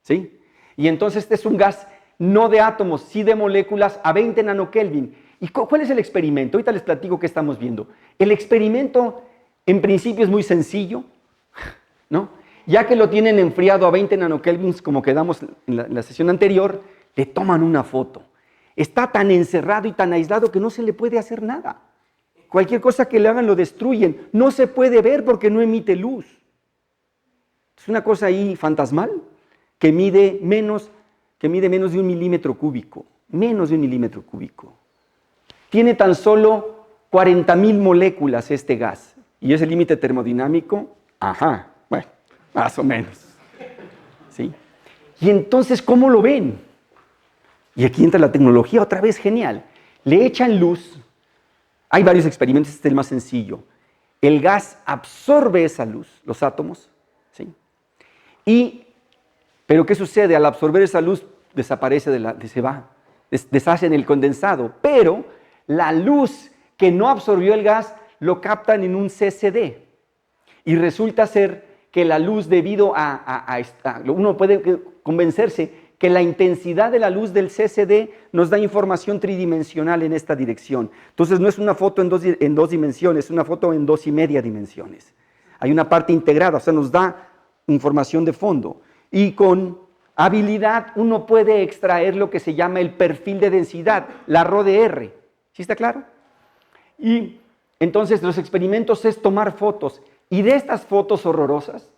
¿Sí? Y entonces este es un gas no de átomos, sí de moléculas a 20 nanokelvin. ¿Y cuál es el experimento? Ahorita les platico qué estamos viendo. El experimento en principio es muy sencillo, ¿no? Ya que lo tienen enfriado a 20 nanokelvins, como quedamos en la sesión anterior, le toman una foto. Está tan encerrado y tan aislado que no se le puede hacer nada. Cualquier cosa que le hagan lo destruyen. No se puede ver porque no emite luz. Es una cosa ahí fantasmal que mide menos de 1 milímetro cúbico. Menos de 1 milímetro cúbico. Tiene tan solo 40,000 moléculas este gas. ¿Y es el límite termodinámico? Ajá, bueno, más o menos. ¿Sí? Y entonces, ¿cómo lo ven? Y aquí entra la tecnología otra vez genial. Le echan luz. Hay varios experimentos, este es el más sencillo. El gas absorbe esa luz, los átomos, ¿sí? Pero ¿qué sucede? Al absorber esa luz desaparece, se va, deshace en el condensado, pero la luz que no absorbió el gas lo captan en un CCD. Y resulta ser que la luz, debido uno puede convencerse que la intensidad de la luz del CCD nos da información tridimensional en esta dirección. Entonces no es una foto en dos dimensiones, es una foto en 2,5 dimensiones. Hay una parte integrada, o sea, nos da información de fondo. Y con habilidad uno puede extraer lo que se llama el perfil de densidad, la ρ(r). ¿Sí está claro? Y entonces los experimentos es tomar fotos, y de estas fotos horrorosas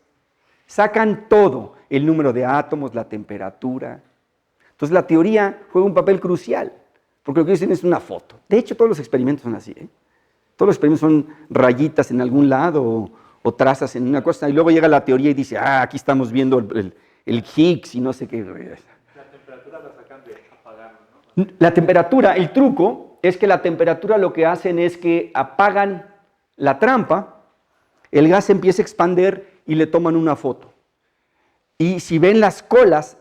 sacan todo, el número de átomos, la temperatura. Entonces la teoría juega un papel crucial, porque lo que dicen es una foto. De hecho, todos los experimentos son así, ¿eh? Todos los experimentos son rayitas en algún lado o trazas en una cosa, y luego llega la teoría y dice, aquí estamos viendo el Higgs y no sé qué. La temperatura la sacan de apagar, ¿no? La temperatura, el truco es que la temperatura lo que hacen es que apagan la trampa, el gas empieza a expandir y le toman una foto. Y si ven las colas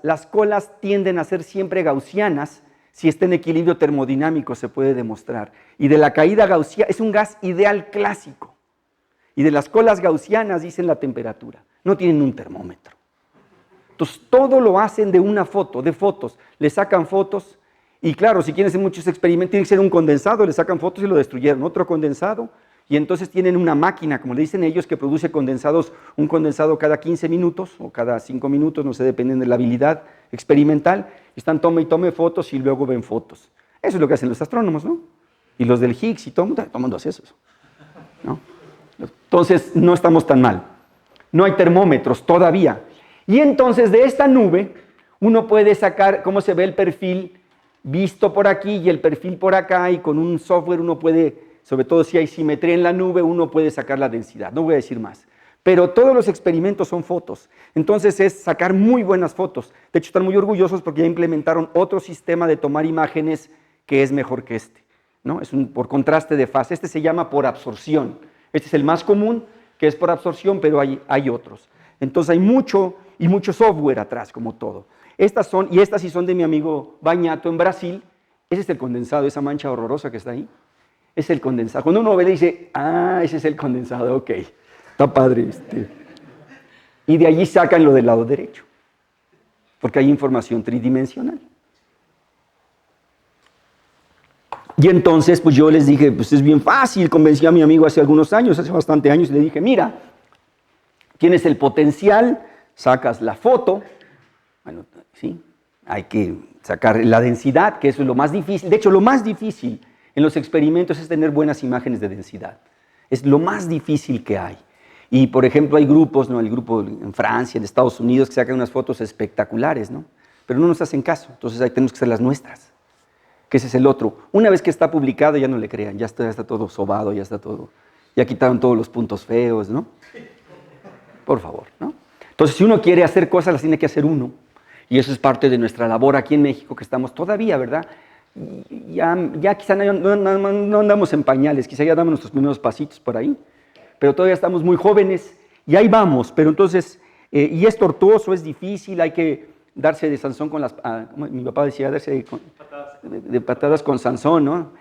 tienden a ser siempre gaussianas, si está en equilibrio termodinámico se puede demostrar. Y de la caída gaussiana, es un gas ideal clásico. Y de las colas gaussianas dicen la temperatura, no tienen un termómetro. Entonces todo lo hacen de una foto, de fotos, le sacan fotos. Y claro, si quieren hacer muchos experimentos, tiene que ser un condensado, le sacan fotos y lo destruyeron, otro condensado. Y entonces tienen una máquina, como le dicen ellos, que produce condensados, un condensado cada 15 minutos o cada 5 minutos, no sé, dependen de la habilidad experimental. Están tome y tome fotos y luego ven fotos. Eso es lo que hacen los astrónomos, ¿no? Y los del Higgs y todo el mundo hace eso, ¿no? Entonces no estamos tan mal. No hay termómetros todavía. Y entonces de esta nube uno puede sacar cómo se ve el perfil visto por aquí y el perfil por acá, y con un software uno puede, sobre todo si hay simetría en la nube, uno puede sacar la densidad. No voy a decir más. Pero todos los experimentos son fotos. Entonces es sacar muy buenas fotos. De hecho, están muy orgullosos porque ya implementaron otro sistema de tomar imágenes que es mejor que este, ¿no? Es por contraste de fase. Este se llama por absorción. Este es el más común, que es por absorción, pero hay otros. Entonces hay mucho software atrás, como todo. Estas sí son de mi amigo Bañato en Brasil. Ese es el condensado, esa mancha horrorosa que está ahí. Es el condensado. Cuando uno ve, le dice, ese es el condensado, ok, está padre. Y de allí sacan lo del lado derecho, porque hay información tridimensional. Y entonces, pues yo les dije, pues es bien fácil. Convencí a mi amigo hace algunos años, hace bastante años, y le dije, mira, tienes el potencial, sacas la foto. Bueno, sí, hay que sacar la densidad, que eso es lo más difícil. De hecho, lo más difícil en los experimentos es tener buenas imágenes de densidad. Es lo más difícil que hay. Y, por ejemplo, hay grupos, ¿no? El grupo en Francia, en Estados Unidos, que sacan unas fotos espectaculares, ¿no? Pero no nos hacen caso, entonces ahí tenemos que hacer las nuestras. Que ese es el otro. Una vez que está publicado, ya no le crean, ya está todo sobado, ya está todo, ya quitaron todos los puntos feos, ¿no? Por favor, ¿no? Entonces, si uno quiere hacer cosas, las tiene que hacer uno. Y eso es parte de nuestra labor aquí en México, que estamos todavía, ¿verdad? Ya quizá no andamos en pañales, quizá ya damos nuestros primeros pasitos por ahí, pero todavía estamos muy jóvenes y ahí vamos. Pero entonces, y es tortuoso, es difícil, hay que darse de Sansón con las, como mi papá decía, darse de patadas con Sansón, ¿no?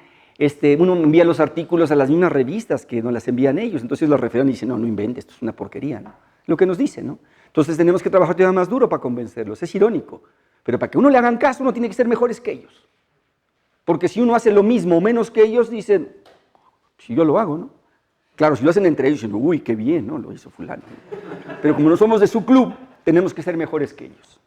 Uno envía los artículos a las mismas revistas que nos las envían ellos, entonces los refieren y dicen, no inventes, esto es una porquería, ¿no? Lo que nos dicen, ¿no? Entonces tenemos que trabajar todavía más duro para convencerlos, es irónico, pero para que uno le hagan caso, uno tiene que ser mejores que ellos. Porque si uno hace lo mismo o menos que ellos, dicen, si yo lo hago, ¿no? Claro, si lo hacen entre ellos, dicen, uy, qué bien, ¿no? Lo hizo fulano. Pero como no somos de su club, tenemos que ser mejores que ellos.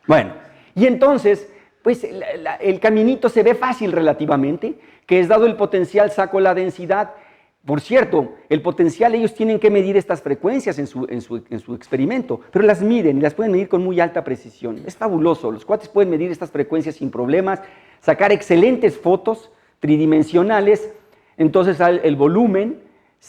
Bueno, y entonces, pues el caminito se ve fácil relativamente, que es dado el potencial, saco la densidad. Por cierto, el potencial ellos tienen que medir estas frecuencias en su experimento, pero las miden y las pueden medir con muy alta precisión. Es fabuloso, los cuates pueden medir estas frecuencias sin problemas, sacar excelentes fotos tridimensionales. Entonces el volumen,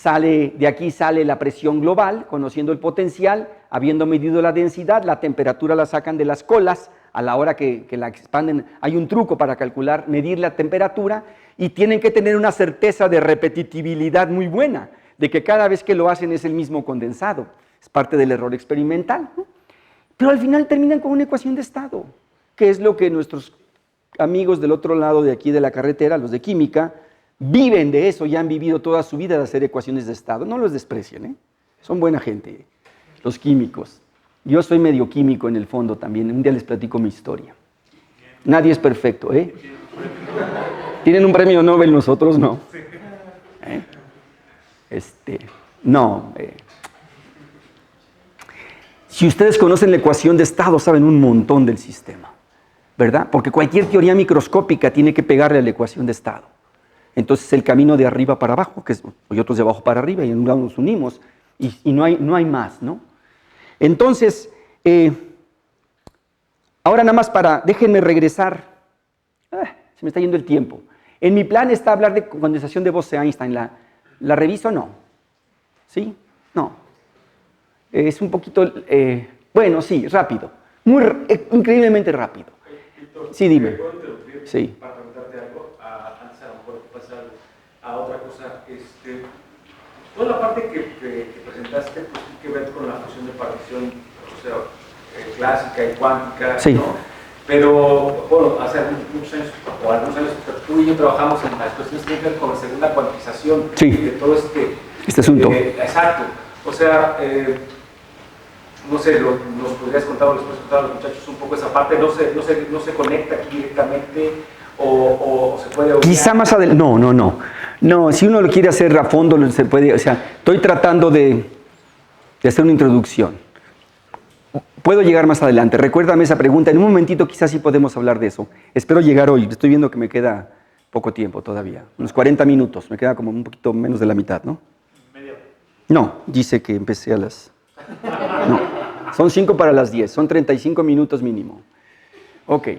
de aquí sale la presión global, conociendo el potencial, habiendo medido la densidad, la temperatura la sacan de las colas, a la hora que la expanden, hay un truco para calcular, medir la temperatura, y tienen que tener una certeza de repetitividad muy buena, de que cada vez que lo hacen es el mismo condensado. Es parte del error experimental, ¿no? Pero al final terminan con una ecuación de estado, que es lo que nuestros amigos del otro lado de aquí de la carretera, los de química, viven de eso y han vivido toda su vida de hacer ecuaciones de estado. No los desprecien, ¿eh? Son buena gente, los químicos. Yo soy medio químico en el fondo también, un día les platico mi historia. Nadie es perfecto, ¿eh? ¿Tienen un premio Nobel? Nosotros no. No. Si ustedes conocen la ecuación de estado, saben un montón del sistema, ¿verdad? Porque cualquier teoría microscópica tiene que pegarle a la ecuación de estado. Entonces el camino de arriba para abajo, y otros de abajo para arriba, y en un lado nos unimos, y no hay más, ¿no? Entonces, ahora nada más déjenme regresar, se me está yendo el tiempo. En mi plan está hablar de condensación de Bose-Einstein, ¿la reviso o no? ¿Sí? No. Es un poquito, bueno, sí, rápido, increíblemente rápido. Sí, dime. ¿Me puedo interrumpir? Sí. Para preguntarte algo, antes a lo mejor pasar a otra cosa. Toda la parte que presentaste pues, tiene que ver con la función de partición, o sea, clásica y cuántica, Sí. ¿no? Pero, bueno, hace muchos años, o algunos años, tú y yo trabajamos en las cuestiones que tienen que ver con la segunda cuantización Sí. de todo este asunto. Exacto. O sea, no sé, nos podrías contar o les puedes contar a los muchachos un poco esa parte, no se conecta aquí directamente o se puede obviar. Quizá más adelante, no, si uno lo quiere hacer a fondo, se puede, o sea, estoy tratando de hacer una introducción. Puedo llegar más adelante, recuérdame esa pregunta, en un momentito quizás sí podemos hablar de eso. Espero llegar hoy, estoy viendo que me queda poco tiempo todavía, unos 40 minutos, me queda como un poquito menos de la mitad, ¿no? Media hora. No, dice que empecé a las... No, son 5 para las 10, son 35 minutos mínimo. Ok.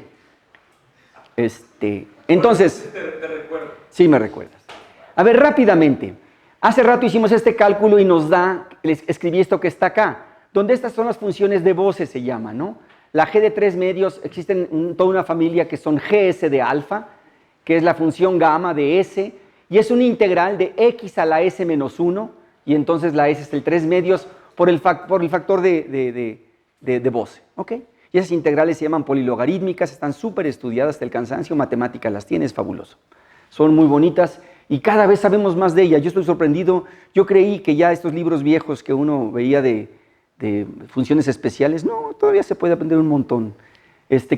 Entonces... Te recuerdo. Sí, me recuerdas. A ver, rápidamente. Hace rato hicimos este cálculo y nos da, les escribí esto que está acá, donde estas son las funciones de Bose, se llama, ¿no? La G de 3 medios, existen toda una familia que son GS de alfa, que es la función gamma de S, y es una integral de x a la S menos 1, y entonces la S es el 3 medios por el factor de Bose, ¿ok? Y esas integrales se llaman polilogarítmicas, están súper estudiadas hasta el cansancio, matemáticas las tiene, es fabuloso. Son muy bonitas y cada vez sabemos más de ellas. Yo estoy sorprendido, yo creí que ya estos libros viejos que uno veía de funciones especiales, no, todavía se puede aprender un montón.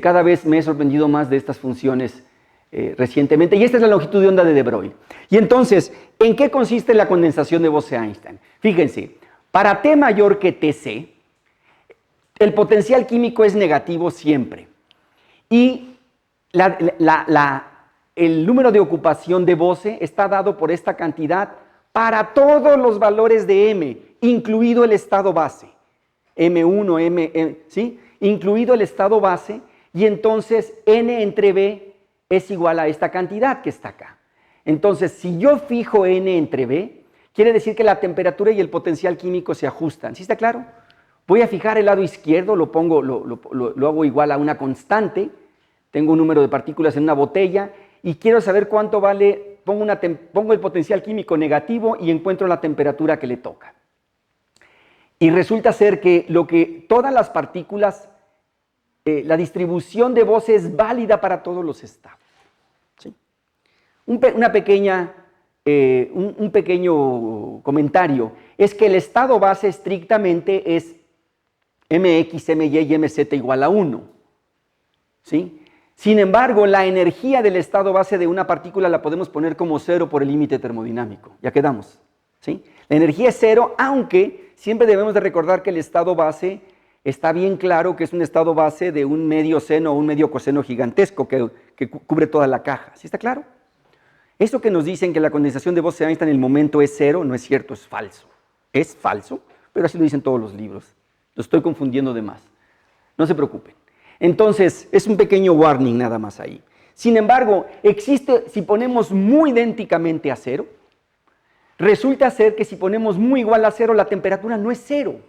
Cada vez me he sorprendido más de estas funciones recientemente, y esta es la longitud de onda de De Broglie. Y entonces, ¿en qué consiste la condensación de Bose-Einstein? Fíjense, para T mayor que Tc, el potencial químico es negativo siempre. Y el número de ocupación de Bose está dado por esta cantidad para todos los valores de M, incluido el estado base. M1, ¿sí? Incluido el estado base, y entonces N entre B es igual a esta cantidad que está acá. Entonces, si yo fijo N entre B, quiere decir que la temperatura y el potencial químico se ajustan. ¿Sí está claro? Voy a fijar el lado izquierdo, lo hago igual a una constante, tengo un número de partículas en una botella, y quiero saber cuánto vale, pongo el potencial químico negativo y encuentro la temperatura que le toca. Y resulta ser que todas las partículas, la distribución de Bose es válida para todos los estados. ¿Sí? Un pequeño comentario es que el estado base estrictamente es mx, my y mz igual a 1. ¿Sí? Sin embargo, la energía del estado base de una partícula la podemos poner como 0 por el límite termodinámico. Ya quedamos. ¿Sí? La energía es 0, aunque siempre debemos de recordar que el estado base está bien claro que es un estado base de un medio seno o un medio coseno gigantesco que cubre toda la caja. ¿Sí está claro? Eso que nos dicen que la condensación de Bose-Einstein en el momento es 0, no es cierto, es falso. Es falso, pero así lo dicen todos los libros. Lo estoy confundiendo de más. No se preocupen. Entonces, es un pequeño warning nada más ahí. Sin embargo, si ponemos muy idénticamente a 0, resulta ser que si ponemos muy igual a 0, la temperatura no es 0.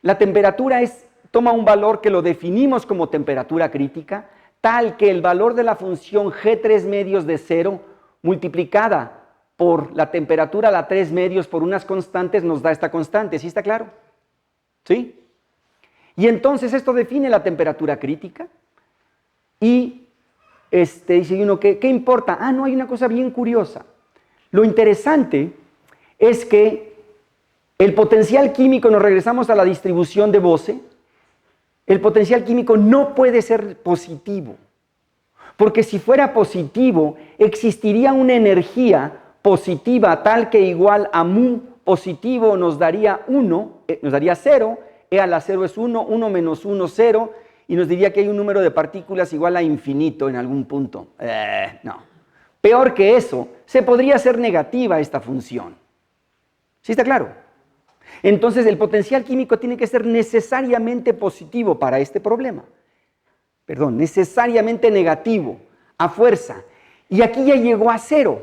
La temperatura toma un valor que lo definimos como temperatura crítica, tal que el valor de la función G3 medios de 0 multiplicada por la temperatura a la 3 medios por unas constantes nos da esta constante. ¿Sí está claro? ¿Sí? Y entonces esto define la temperatura crítica y dice uno, ¿qué importa? No, hay una cosa bien curiosa. Lo interesante es que el potencial químico, nos regresamos a la distribución de Bose, el potencial químico no puede ser positivo, porque si fuera positivo existiría una energía positiva tal que igual a mu positivo nos daría 1, nos daría 0, E a la 0 es 1, 1 menos 1, 0, y nos diría que hay un número de partículas igual a infinito en algún punto. No. Peor que eso, se podría hacer negativa esta función. ¿Sí está claro? Entonces el potencial químico tiene que ser necesariamente positivo para este problema. Perdón, necesariamente negativo, a fuerza. Y aquí ya llegó a 0.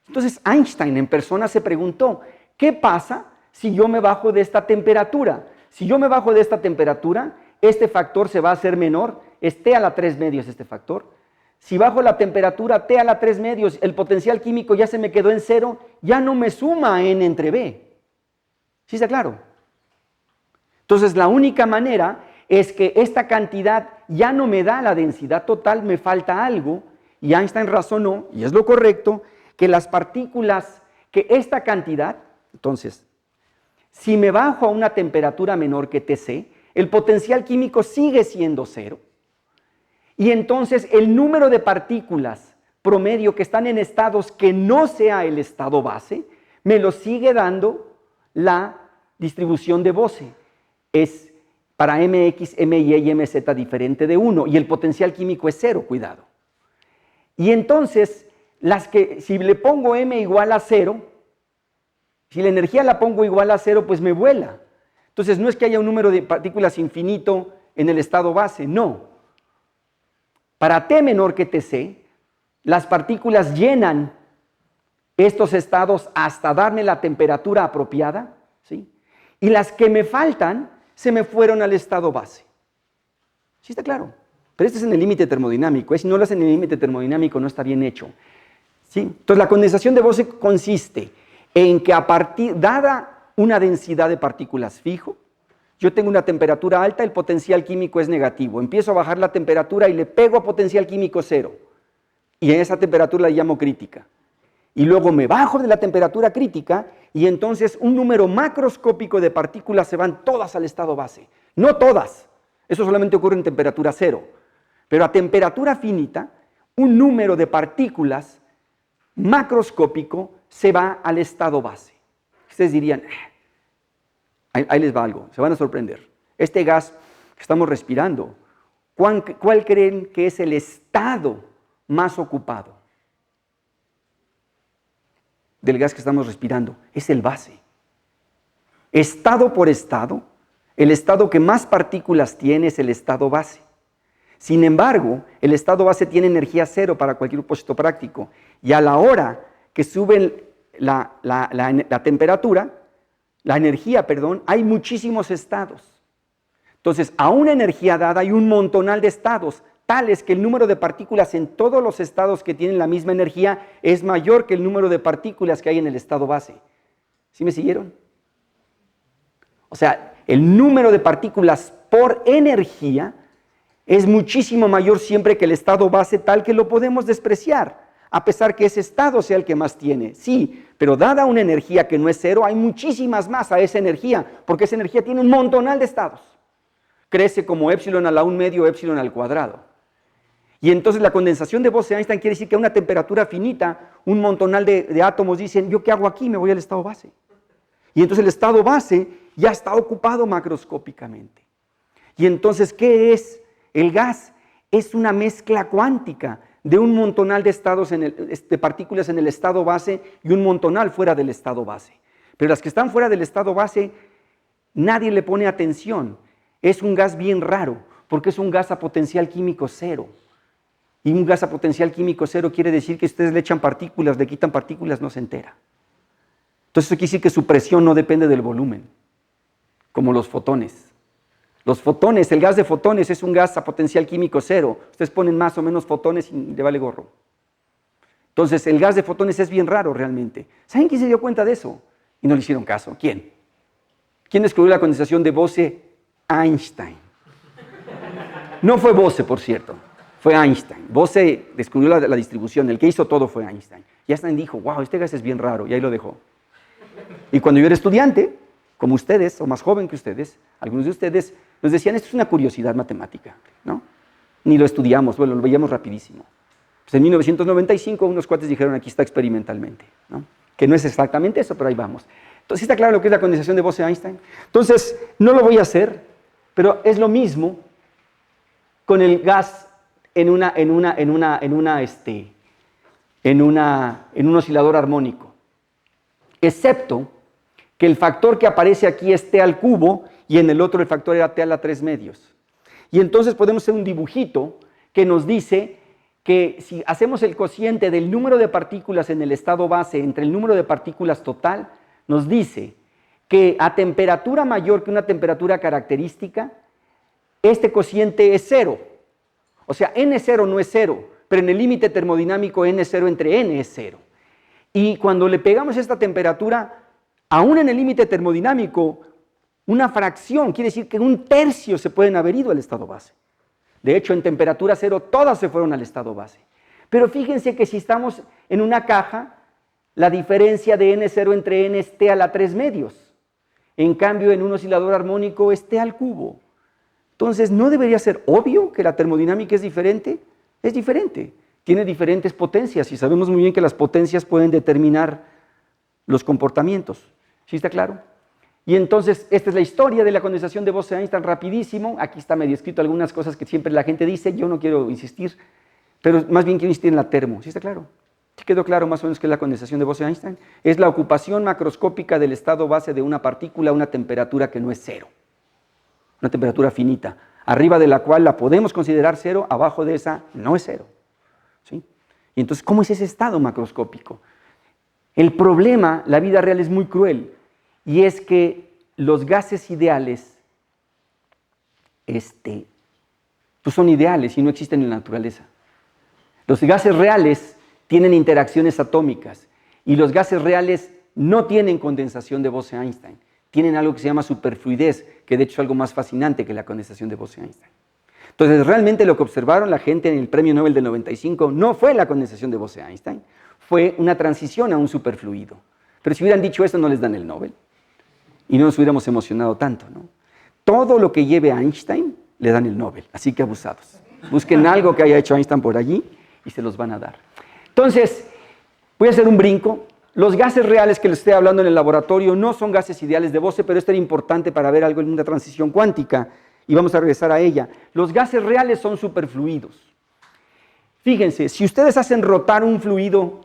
Entonces Einstein en persona se preguntó, ¿qué pasa si yo me bajo de esta temperatura? Si yo me bajo de esta temperatura, este factor se va a hacer menor, es T a la 3 medios este factor. Si bajo la temperatura T a la 3 medios, el potencial químico ya se me quedó en 0, ya no me suma N entre B. ¿Sí está claro? Entonces la única manera es que esta cantidad ya no me da la densidad total, me falta algo, y Einstein razonó, y es lo correcto, que las partículas, que esta cantidad, entonces, si me bajo a una temperatura menor que Tc, el potencial químico sigue siendo 0, y entonces el número de partículas promedio que están en estados que no sea el estado base, me lo sigue dando la distribución de Bose. Es para mx, my y mz diferente de 1, y el potencial químico es 0, cuidado. Y entonces, si le pongo m igual a 0, si la energía la pongo igual a 0, pues me vuela. Entonces no es que haya un número de partículas infinito en el estado base, no. Para T menor que Tc, las partículas llenan estos estados hasta darme la temperatura apropiada, ¿sí? Y las que me faltan se me fueron al estado base. ¿Sí está claro? Pero este es en el límite termodinámico. Si no lo hacen en el límite termodinámico no está bien hecho. ¿Sí? Entonces la condensación de Bose consiste en que dada una densidad de partículas fijo, yo tengo una temperatura alta, el potencial químico es negativo. Empiezo a bajar la temperatura y le pego a potencial químico 0. Y en esa temperatura la llamo crítica. Y luego me bajo de la temperatura crítica y entonces un número macroscópico de partículas se van todas al estado base. No todas, eso solamente ocurre en temperatura 0. Pero a temperatura finita, un número de partículas macroscópico se va al estado base. Ustedes dirían, ahí les va algo, se van a sorprender. Este gas que estamos respirando, ¿cuál creen que es el estado más ocupado del gas que estamos respirando? Es el base. Estado por estado, el estado que más partículas tiene es el estado base. Sin embargo, el estado base tiene energía cero para cualquier propósito práctico. Y a la hora que sube la temperatura, hay muchísimos estados. Entonces, a una energía dada hay un montonal de estados, tales que el número de partículas en todos los estados que tienen la misma energía es mayor que el número de partículas que hay en el estado base. ¿Sí me siguieron? O sea, el número de partículas por energía es muchísimo mayor siempre que el estado base, tal que lo podemos despreciar, a pesar que ese estado sea el que más tiene. Sí, pero dada una energía que no es cero, hay muchísimas más a esa energía, porque esa energía tiene un montonal de estados. Crece como epsilon a la 1/2 epsilon al cuadrado. Y entonces la condensación de Bose-Einstein quiere decir que a una temperatura finita, un montonal de átomos dicen, ¿yo qué hago aquí? Me voy al estado base. Y entonces el estado base ya está ocupado macroscópicamente. Y entonces, ¿qué es? El gas es una mezcla cuántica de un montonal de estados de partículas en el estado base y un montonal fuera del estado base. Pero las que están fuera del estado base, nadie le pone atención. Es un gas bien raro, porque es un gas a potencial químico cero. Y un gas a potencial químico cero quiere decir que ustedes le echan partículas, le quitan partículas, no se entera. Entonces eso quiere decir que su presión no depende del volumen, como los fotones. Los fotones, el gas de fotones es un gas a potencial químico cero. Ustedes ponen más o menos fotones y le vale gorro. Entonces, el gas de fotones es bien raro realmente. ¿Saben quién se dio cuenta de eso? Y no le hicieron caso. ¿Quién? ¿Quién descubrió la condensación de Bose-Einstein? No fue Bose, por cierto. Fue Einstein. Bose descubrió la distribución. El que hizo todo fue Einstein. Y Einstein dijo, wow, este gas es bien raro. Y ahí lo dejó. Y cuando yo era estudiante, como ustedes, o más joven que ustedes, algunos de ustedes nos decían, esto es una curiosidad matemática, ¿no? Ni lo estudiamos, bueno, lo veíamos rapidísimo. Pues en 1995 unos cuates dijeron, aquí está experimentalmente, ¿no? Que no es exactamente eso, pero ahí vamos. Entonces, ¿está claro lo que es la condensación de Bose-Einstein? Entonces, no lo voy a hacer, pero es lo mismo con el gas en un oscilador armónico, excepto que el factor que aparece aquí es t al cubo y en el otro el factor era t a la 3/2. Y entonces podemos hacer un dibujito que nos dice que si hacemos el cociente del número de partículas en el estado base entre el número de partículas total, nos dice que a temperatura mayor que una temperatura característica, este cociente es cero. O sea, N0 no es cero, pero en el límite termodinámico N0 entre N es cero. Y cuando le pegamos esta temperatura, aún en el límite termodinámico, una fracción, quiere decir que 1/3 se pueden haber ido al estado base. De hecho, en temperatura cero, todas se fueron al estado base. Pero fíjense que si estamos en una caja, la diferencia de N0 entre N es t a la 3/2. En cambio, en un oscilador armónico es t al cubo. Entonces, ¿no debería ser obvio que la termodinámica es diferente? Es diferente. Tiene diferentes potencias y sabemos muy bien que las potencias pueden determinar los comportamientos. ¿Sí está claro? Y entonces, esta es la historia de la condensación de Bose-Einstein, rapidísimo. Aquí está medio escrito algunas cosas que siempre la gente dice, yo no quiero insistir, pero más bien quiero insistir en la termo. ¿Sí está claro? ¿Sí quedó claro más o menos qué es la condensación de Bose-Einstein? Es la ocupación macroscópica del estado base de una partícula a una temperatura que no es cero. Una temperatura finita, arriba de la cual la podemos considerar cero, abajo de esa no es cero. ¿Sí? Y entonces, ¿cómo es ese estado macroscópico? El problema, la vida real es muy cruel, y es que los gases ideales pues son ideales y no existen en la naturaleza. Los gases reales tienen interacciones atómicas y los gases reales no tienen condensación de Bose-Einstein. Tienen algo que se llama superfluidez, que de hecho es algo más fascinante que la condensación de Bose-Einstein. Entonces, realmente lo que observaron la gente en el Premio Nobel del 95 no fue la condensación de Bose-Einstein, fue una transición a un superfluido. Pero si hubieran dicho eso, no les dan el Nobel. Y no nos hubiéramos emocionado tanto, ¿no? Todo lo que lleve a Einstein, le dan el Nobel, así que abusados. Busquen algo que haya hecho Einstein por allí y se los van a dar. Entonces, voy a hacer un brinco. Los gases reales que les estoy hablando en el laboratorio no son gases ideales de Bose, pero esto era importante para ver algo en una transición cuántica y vamos a regresar a ella. Los gases reales son superfluidos. Fíjense, si ustedes hacen rotar un fluido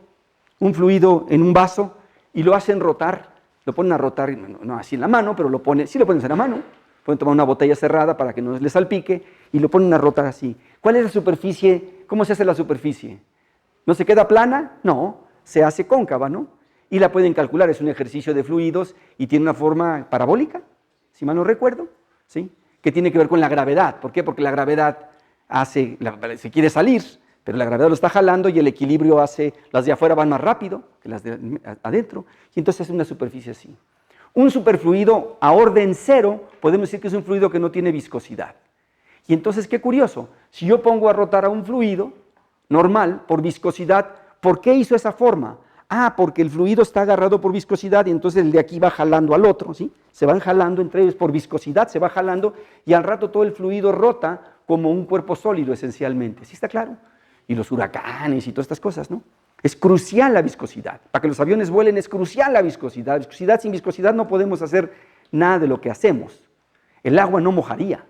en un vaso y lo hacen rotar, lo ponen a rotar, no así en la mano, pero sí lo ponen en la mano, pueden tomar una botella cerrada para que no les salpique y lo ponen a rotar así. ¿Cuál es la superficie? ¿Cómo se hace la superficie? ¿No se queda plana? No, se hace cóncava, ¿no? Y la pueden calcular, es un ejercicio de fluidos y tiene una forma parabólica, si mal no recuerdo, ¿sí? Que tiene que ver con la gravedad. ¿Por qué? Porque la gravedad se quiere salir, pero la gravedad lo está jalando y el equilibrio hace, las de afuera van más rápido que las de adentro, y entonces es una superficie así. Un superfluido a orden cero, podemos decir que es un fluido que no tiene viscosidad. Y entonces, qué curioso, si yo pongo a rotar a un fluido normal por viscosidad, ¿por qué hizo esa forma? Ah, porque el fluido está agarrado por viscosidad y entonces el de aquí va jalando al otro, ¿sí? Se van jalando entre ellos por viscosidad, se va jalando y al rato todo el fluido rota como un cuerpo sólido esencialmente. ¿Sí está claro? Y los huracanes y todas estas cosas, ¿no? Es crucial la viscosidad. Para que los aviones vuelen es crucial la viscosidad. Sin viscosidad no podemos hacer nada de lo que hacemos. El agua no mojaría,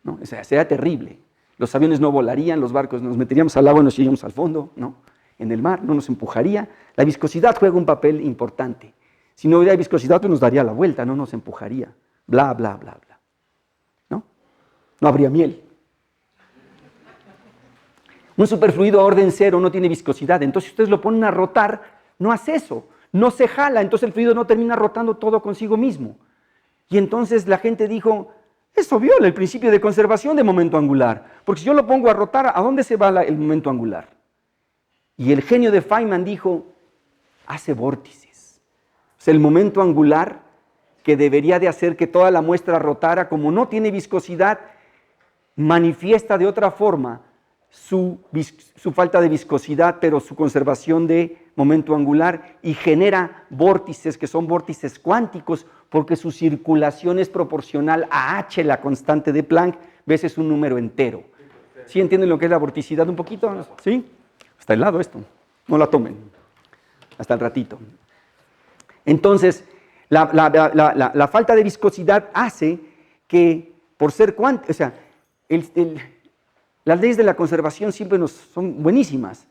¿no? O sea, sería terrible. Los aviones no volarían, los barcos nos meteríamos al agua y nos iríamos al fondo, ¿no? En el mar, no nos empujaría. La viscosidad juega un papel importante. Si no hubiera viscosidad, pues nos daría la vuelta, no nos empujaría. Bla, bla, bla, bla. ¿No? No habría miel. Un superfluido a orden cero no tiene viscosidad, entonces si ustedes lo ponen a rotar, no hace eso, no se jala, entonces el fluido no termina rotando todo consigo mismo. Y entonces la gente dijo, eso viola el principio de conservación de momento angular, porque si yo lo pongo a rotar, ¿a dónde se va el momento angular? Y el genio de Feynman dijo, hace vórtices. O sea, el momento angular que debería de hacer que toda la muestra rotara, como no tiene viscosidad, manifiesta de otra forma su falta de viscosidad, pero su conservación de momento angular y genera vórtices que son vórtices cuánticos porque su circulación es proporcional a h, la constante de Planck, veces un número entero. ¿Sí entienden lo que es la vorticidad un poquito? ¿Sí? Está helado esto, no la tomen, hasta el ratito. Entonces, la falta de viscosidad hace que, por ser cuántico, o sea, las leyes de la conservación siempre son buenísimas.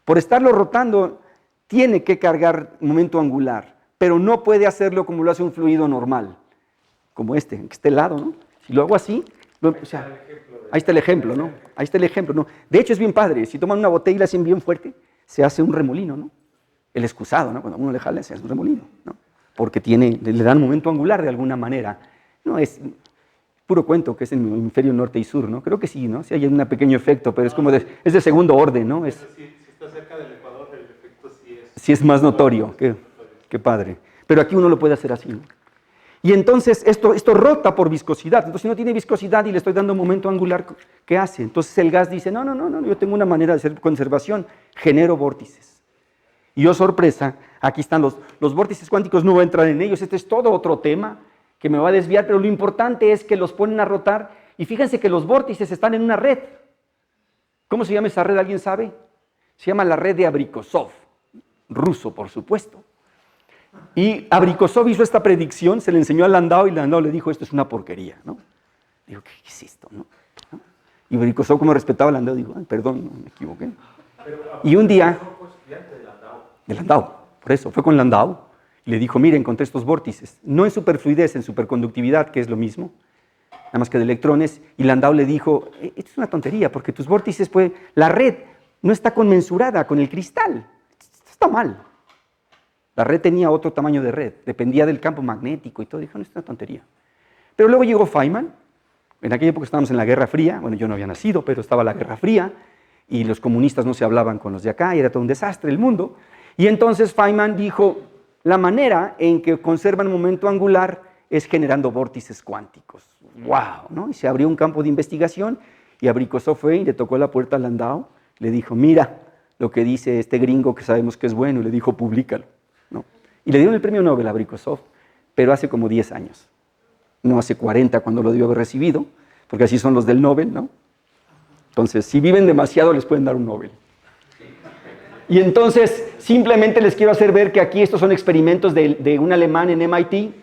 Por estarlo rotando, tiene que cargar momento angular, pero no puede hacerlo como lo hace un fluido normal, como que está helado, ¿no? Si lo hago así, ahí está el ejemplo, ¿no? Ahí está el ejemplo, ¿no? De hecho, es bien padre. Si toman una botella y la hacen bien fuerte, se hace un remolino, ¿no? El excusado, ¿no? Cuando uno le jala, se hace un remolino, ¿no? Porque le dan momento angular de alguna manera. No es puro cuento que es en el hemisferio norte y sur, ¿no? Creo que sí, ¿no? Sí hay un pequeño efecto, pero es como es de segundo orden, ¿no? Si está cerca del Ecuador, el efecto sí es más notorio. Qué padre. Pero aquí uno lo puede hacer así, ¿no? Y entonces esto rota por viscosidad. Entonces si no tiene viscosidad y le estoy dando momento angular, ¿qué hace? Entonces el gas dice, no, yo tengo una manera de hacer conservación, genero vórtices. Y oh sorpresa, aquí están los vórtices cuánticos, no voy a entrar en ellos, este es todo otro tema que me va a desviar, pero lo importante es que los ponen a rotar y fíjense que los vórtices están en una red. ¿Cómo se llama esa red? ¿Alguien sabe? Se llama la red de Abrikosov, ruso por supuesto. Y Abrikosov hizo esta predicción, se le enseñó a Landau y Landau le dijo, esto es una porquería, ¿no? Dijo, ¿qué es esto? ¿No? Y Abrikosov, como respetaba a Landau, dijo, perdón, me equivoqué. Y un día, de Landau, por eso, fue con Landau, y le dijo, mire, encontré estos vórtices, no en superfluidez, en superconductividad, que es lo mismo, nada más que de electrones, y Landau le dijo, esto es una tontería, porque tus vórtices, la red no está conmensurada con el cristal, esto está mal. La red tenía otro tamaño de red, dependía del campo magnético y todo, dijo, no, esto es una tontería. Pero luego llegó Feynman, en aquella época estábamos en la Guerra Fría, bueno, yo no había nacido, pero estaba la Guerra Fría, y los comunistas no se hablaban con los de acá, y era todo un desastre el mundo, y entonces Feynman dijo, la manera en que conservan momento angular es generando vórtices cuánticos. ¡Wow! ¿No? Y se abrió un campo de investigación y Abrikosov fue y le tocó la puerta a Landau, le dijo, mira lo que dice este gringo que sabemos que es bueno, y le dijo, públicalo, ¿no? Y le dieron el premio Nobel a Abrikosov, pero hace como 10 años, no hace 40 cuando lo debió haber recibido, porque así son los del Nobel, ¿no? Entonces, si viven demasiado les pueden dar un Nobel, Y entonces simplemente les quiero hacer ver que aquí estos son experimentos de un alemán en MIT,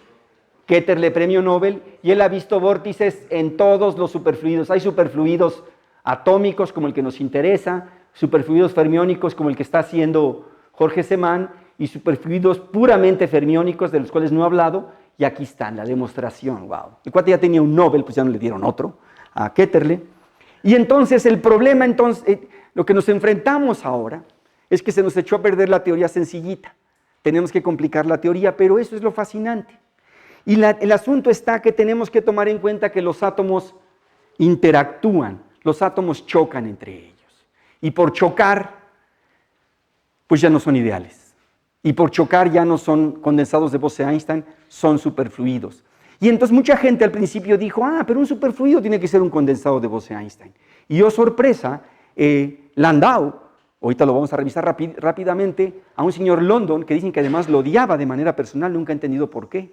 Ketterle, premio Nobel, y él ha visto vórtices en todos los superfluidos. Hay superfluidos atómicos como el que nos interesa, superfluidos fermiónicos como el que está haciendo Jorge Semán, y superfluidos puramente fermiónicos de los cuales no he hablado, y aquí están, la demostración, wow. El cuate ya tenía un Nobel, pues ya no le dieron otro a Ketterle. Y entonces el problema, lo que nos enfrentamos ahora, es que se nos echó a perder la teoría sencillita. Tenemos que complicar la teoría, pero eso es lo fascinante. Y el asunto está que tenemos que tomar en cuenta que los átomos interactúan, los átomos chocan entre ellos. Y por chocar, pues ya no son ideales. Y por chocar ya no son condensados de Bose-Einstein, son superfluidos. Y entonces mucha gente al principio dijo, pero un superfluido tiene que ser un condensado de Bose-Einstein. Y oh sorpresa, Landau, ahorita lo vamos a revisar rápidamente, a un señor London que dicen que además lo odiaba de manera personal, nunca he entendido por qué,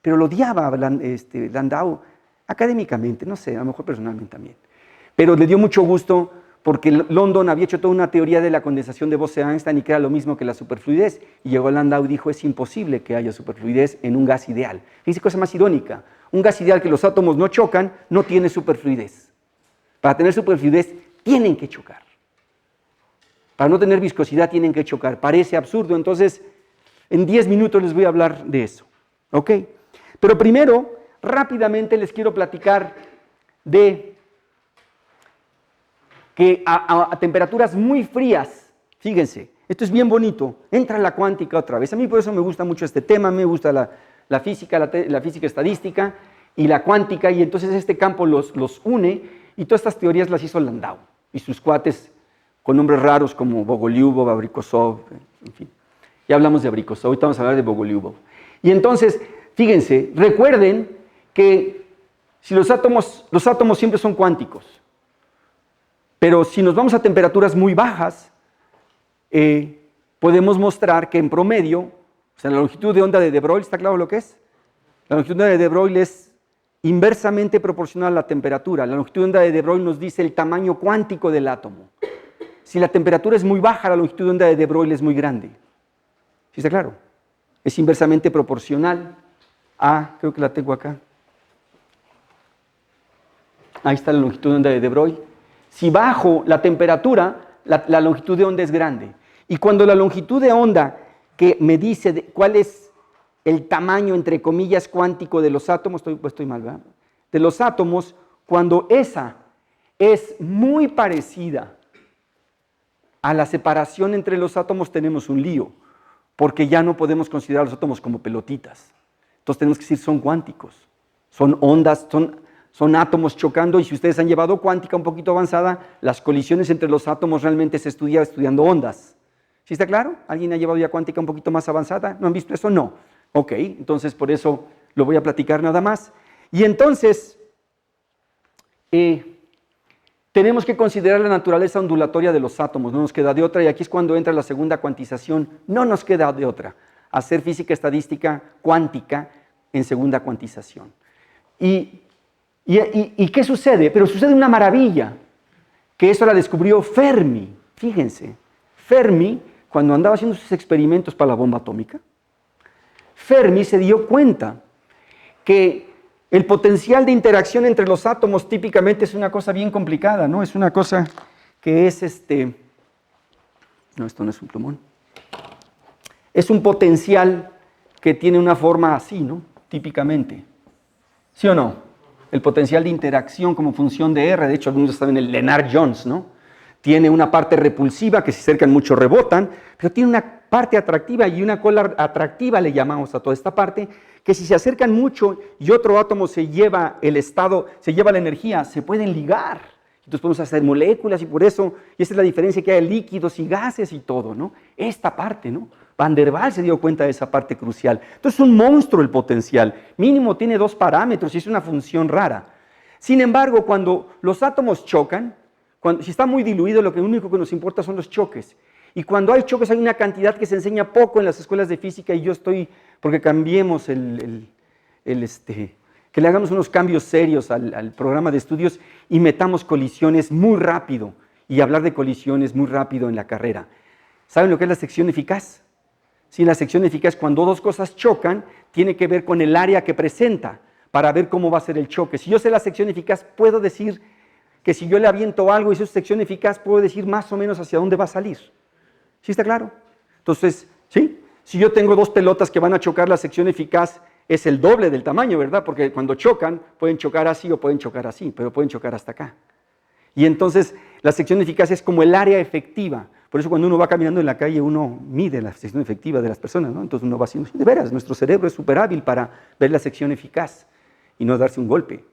pero lo odiaba Landau académicamente, no sé, a lo mejor personalmente también. Pero le dio mucho gusto porque London había hecho toda una teoría de la condensación de Bose-Einstein y que era lo mismo que la superfluidez, y llegó Landau y dijo, es imposible que haya superfluidez en un gas ideal. Fíjense cosa más irónica, un gas ideal que los átomos no chocan, no tiene superfluidez. Para tener superfluidez tienen que chocar. Para no tener viscosidad tienen que chocar. Parece absurdo, entonces en 10 minutos les voy a hablar de eso. ¿Ok? Pero primero, rápidamente les quiero platicar de que a temperaturas muy frías, fíjense, esto es bien bonito, entra la cuántica otra vez. A mí por eso me gusta mucho este tema, me gusta la física, la física estadística y la cuántica, y entonces este campo los une, y todas estas teorías las hizo Landau y sus cuates con nombres raros como Bogolyubov, Abrikosov, en fin. Ya hablamos de Abrikosov, ahorita vamos a hablar de Bogolyubov. Y entonces, fíjense, recuerden que si los átomos siempre son cuánticos, pero si nos vamos a temperaturas muy bajas, podemos mostrar que en promedio, o sea, la longitud de onda de de Broglie, ¿está claro lo que es? La longitud de onda de Broglie es inversamente proporcional a la temperatura. La longitud de onda de Broglie nos dice el tamaño cuántico del átomo. Si la temperatura es muy baja, la longitud de onda de Broglie es muy grande. ¿Sí está claro? Es inversamente proporcional a, creo que la tengo acá. Ahí está la longitud de onda de Broglie. Si bajo la temperatura, la longitud de onda es grande. Y cuando la longitud de onda que me dice cuál es el tamaño, entre comillas, cuántico de los átomos, estoy mal, ¿verdad? De los átomos, cuando esa es muy parecida a la separación entre los átomos, tenemos un lío, porque ya no podemos considerar los átomos como pelotitas. Entonces tenemos que decir son cuánticos, son ondas, son átomos chocando, y si ustedes han llevado cuántica un poquito avanzada, las colisiones entre los átomos realmente se estudia estudiando ondas. ¿Sí está claro? ¿Alguien ha llevado ya cuántica un poquito más avanzada? ¿No han visto eso? No. Ok, entonces por eso lo voy a platicar nada más. Y entonces, tenemos que considerar la naturaleza ondulatoria de los átomos, no nos queda de otra, y aquí es cuando entra la segunda cuantización, no nos queda de otra, hacer física estadística cuántica en segunda cuantización. ¿Y qué sucede? Pero sucede una maravilla, que eso la descubrió Fermi. Fíjense, Fermi, cuando andaba haciendo sus experimentos para la bomba atómica, Fermi se dio cuenta que el potencial de interacción entre los átomos típicamente es una cosa bien complicada, ¿no? Es una cosa que es no, esto no es un plumón. Es un potencial que tiene una forma así, ¿no? Típicamente. ¿Sí o no? El potencial de interacción como función de R, de hecho algunos saben el Lennard-Jones, ¿no? Tiene una parte repulsiva que si se acercan mucho rebotan, pero tiene una parte atractiva y una cola atractiva le llamamos a toda esta parte, que si se acercan mucho y otro átomo se lleva el estado, se lleva la energía, se pueden ligar. Entonces podemos hacer moléculas y por eso, y esa es la diferencia que hay en líquidos y gases y todo, ¿no? Esta parte, ¿no? Van der Waals se dio cuenta de esa parte crucial. Entonces es un monstruo el potencial, mínimo tiene 2 parámetros y es una función rara. Sin embargo, cuando los átomos chocan, si está muy diluido, lo único que nos importa son los choques. Y cuando hay choques hay una cantidad que se enseña poco en las escuelas de física y yo estoy, porque cambiemos que le hagamos unos cambios serios al programa de estudios y metamos colisiones muy rápido y hablar de colisiones muy rápido en la carrera. ¿Saben lo que es la sección eficaz? Sí, la sección eficaz, cuando dos cosas chocan, tiene que ver con el área que presenta para ver cómo va a ser el choque. Si yo sé la sección eficaz, puedo decir que si yo le aviento algo y eso es sección eficaz, puedo decir más o menos hacia dónde va a salir. ¿Sí está claro? Entonces, ¿sí? Si yo tengo dos pelotas que van a chocar, la sección eficaz es el doble del tamaño, ¿verdad? Porque cuando chocan, pueden chocar así o pueden chocar así, pero pueden chocar hasta acá. Y entonces, la sección eficaz es como el área efectiva. Por eso cuando uno va caminando en la calle, uno mide la sección efectiva de las personas, ¿no? Entonces uno va haciendo, de veras, nuestro cerebro es súper hábil para ver la sección eficaz y no darse un golpe.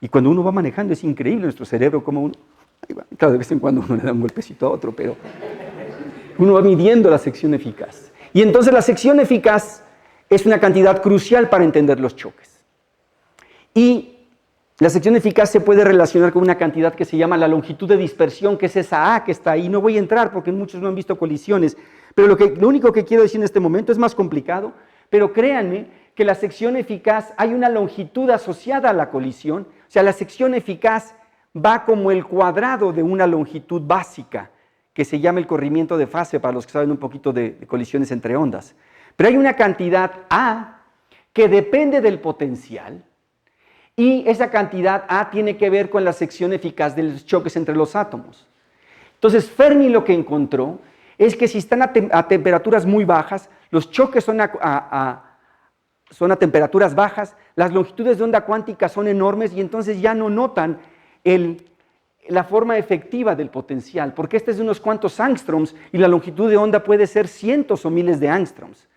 Y cuando uno va manejando, es increíble nuestro cerebro, como uno, claro, de vez en cuando uno le da un golpecito a otro, pero uno va midiendo la sección eficaz. Y entonces la sección eficaz es una cantidad crucial para entender los choques. Y la sección eficaz se puede relacionar con una cantidad que se llama la longitud de dispersión, que es esa A que está ahí. No voy a entrar porque muchos no han visto colisiones, pero lo único que quiero decir en este momento es más complicado, pero créanme que la sección eficaz hay una longitud asociada a la colisión. O sea, la sección eficaz va como el cuadrado de una longitud básica, que se llama el corrimiento de fase, para los que saben un poquito de colisiones entre ondas. Pero hay una cantidad A que depende del potencial, y esa cantidad A tiene que ver con la sección eficaz de los choques entre los átomos. Entonces, Fermi lo que encontró es que si están a temperaturas muy bajas, los choques son a temperaturas bajas, las longitudes de onda cuántica son enormes y entonces ya no notan la forma efectiva del potencial, porque este es de unos cuantos angstroms y la longitud de onda puede ser cientos o miles de angstroms.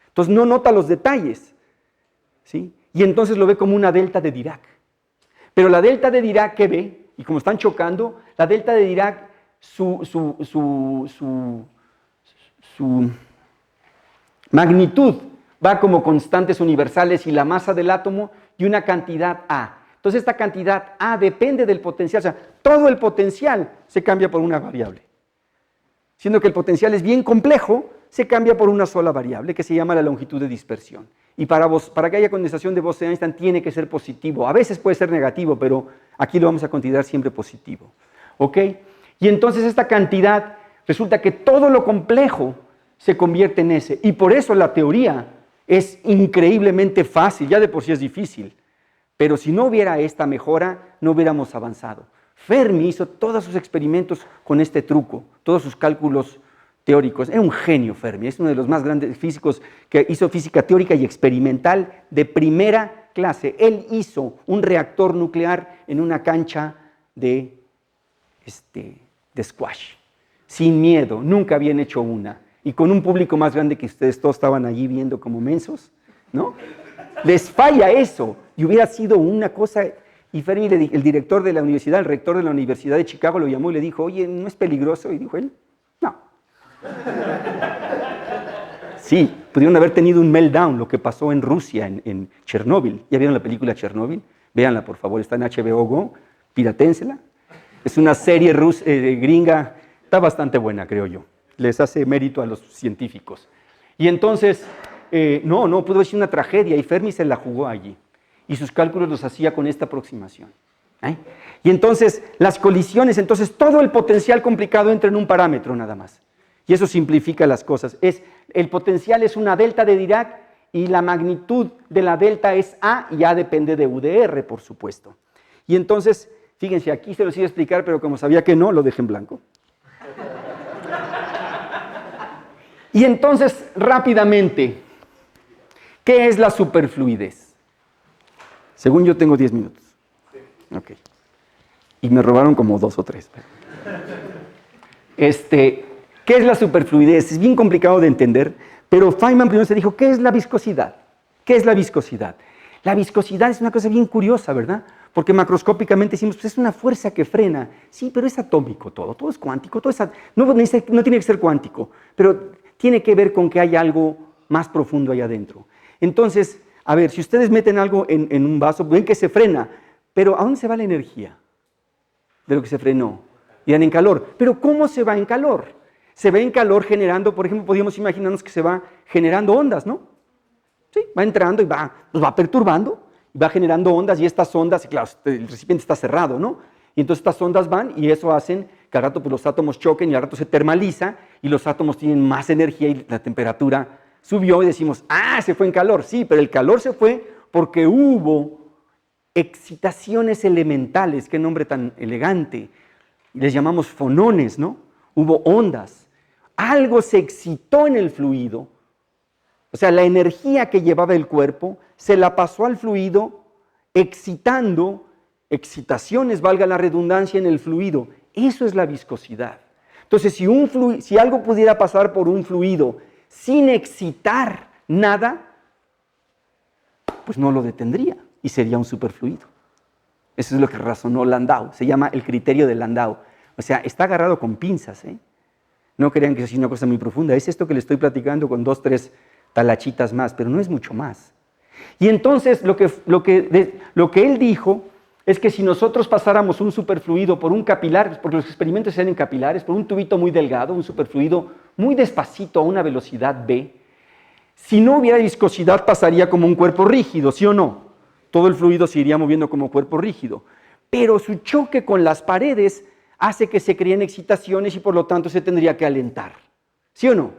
Entonces no nota los detalles, ¿sí? Y entonces lo ve como una delta de Dirac. Pero la delta de Dirac que ve, y como están chocando, la delta de Dirac, su magnitud va como constantes universales y la masa del átomo y una cantidad A. Entonces esta cantidad A depende del potencial, o sea, todo el potencial se cambia por una variable. Siendo que el potencial es bien complejo, se cambia por una sola variable que se llama la longitud de dispersión. Y para que haya condensación de Bose-Einstein tiene que ser positivo. A veces puede ser negativo, pero aquí lo vamos a considerar siempre positivo. ¿Ok? Y entonces esta cantidad, resulta que todo lo complejo se convierte en ese. Y por eso la teoría es increíblemente fácil, ya de por sí es difícil. Pero si no hubiera esta mejora, no hubiéramos avanzado. Fermi hizo todos sus experimentos con este truco, todos sus cálculos teóricos. Era un genio Fermi, es uno de los más grandes físicos que hizo física teórica y experimental de primera clase. Él hizo un reactor nuclear en una cancha de squash, sin miedo, nunca habían hecho una. Y con un público más grande que ustedes, todos estaban allí viendo como mensos, ¿no? Les falla eso, y hubiera sido una cosa. Y Fermi, el director de la universidad, el rector de la Universidad de Chicago, lo llamó y le dijo, oye, ¿no es peligroso? Y dijo él, no. Sí, pudieron haber tenido un meltdown, lo que pasó en Rusia, en Chernóbil. ¿Ya vieron la película Chernóbil? Véanla, por favor, está en HBO Go, piraténsela. Es una serie gringa, está bastante buena, creo yo. Les hace mérito a los científicos. Y entonces, no, pudo ser una tragedia, y Fermi se la jugó allí. Y sus cálculos los hacía con esta aproximación. Y entonces, las colisiones, entonces todo el potencial complicado entra en un parámetro nada más. Y eso simplifica las cosas. El potencial es una delta de Dirac y la magnitud de la delta es A y A depende de UDR, por supuesto. Y entonces, fíjense, aquí se los iba a explicar, pero como sabía que no, lo dejé en blanco. Y entonces, rápidamente, ¿qué es la superfluidez? Según yo tengo 10 minutos. Ok. Y me robaron como 2 o 3. ¿Qué es la superfluidez? Es bien complicado de entender, pero Feynman primero se dijo, ¿qué es la viscosidad? ¿Qué es la viscosidad? La viscosidad es una cosa bien curiosa, ¿verdad? Porque macroscópicamente decimos, pues es una fuerza que frena. Sí, pero es atómico todo es cuántico, no tiene que ser cuántico, pero tiene que ver con que hay algo más profundo allá adentro. Entonces, a ver, si ustedes meten algo en un vaso, ven que se frena, pero ¿a dónde se va la energía de lo que se frenó? Irán en calor. ¿Pero cómo se va en calor? Se va en calor generando, por ejemplo, podríamos imaginarnos que se va generando ondas, ¿no? Sí, va entrando y va perturbando, y va generando ondas, y estas ondas, claro, el recipiente está cerrado, ¿no? Y entonces estas ondas van y eso hacen que al rato pues, los átomos choquen y al rato se termaliza y los átomos tienen más energía y la temperatura subió y decimos, ah, se fue en calor. Sí, pero el calor se fue porque hubo excitaciones elementales, qué nombre tan elegante. Les llamamos fonones, ¿no? Hubo ondas. Algo se excitó en el fluido. O sea, la energía que llevaba el cuerpo se la pasó al fluido excitando, excitaciones, valga la redundancia, en el fluido. Eso es la viscosidad. Entonces, si algo pudiera pasar por un fluido sin excitar nada, pues no lo detendría y sería un superfluido. Eso es lo que razonó Landau. Se llama el criterio de Landau. O sea, está agarrado con pinzas, ¿eh? No crean que es una cosa muy profunda. Es esto que le estoy platicando con 2, 3 talachitas más, pero no es mucho más. Y entonces lo que él dijo es que si nosotros pasáramos un superfluido por un capilar, porque los experimentos se hacen en capilares, por un tubito muy delgado, un superfluido muy despacito a una velocidad v, si no hubiera viscosidad pasaría como un cuerpo rígido, ¿sí o no? Todo el fluido se iría moviendo como cuerpo rígido. Pero su choque con las paredes hace que se creen excitaciones y por lo tanto se tendría que alentar, ¿sí o no?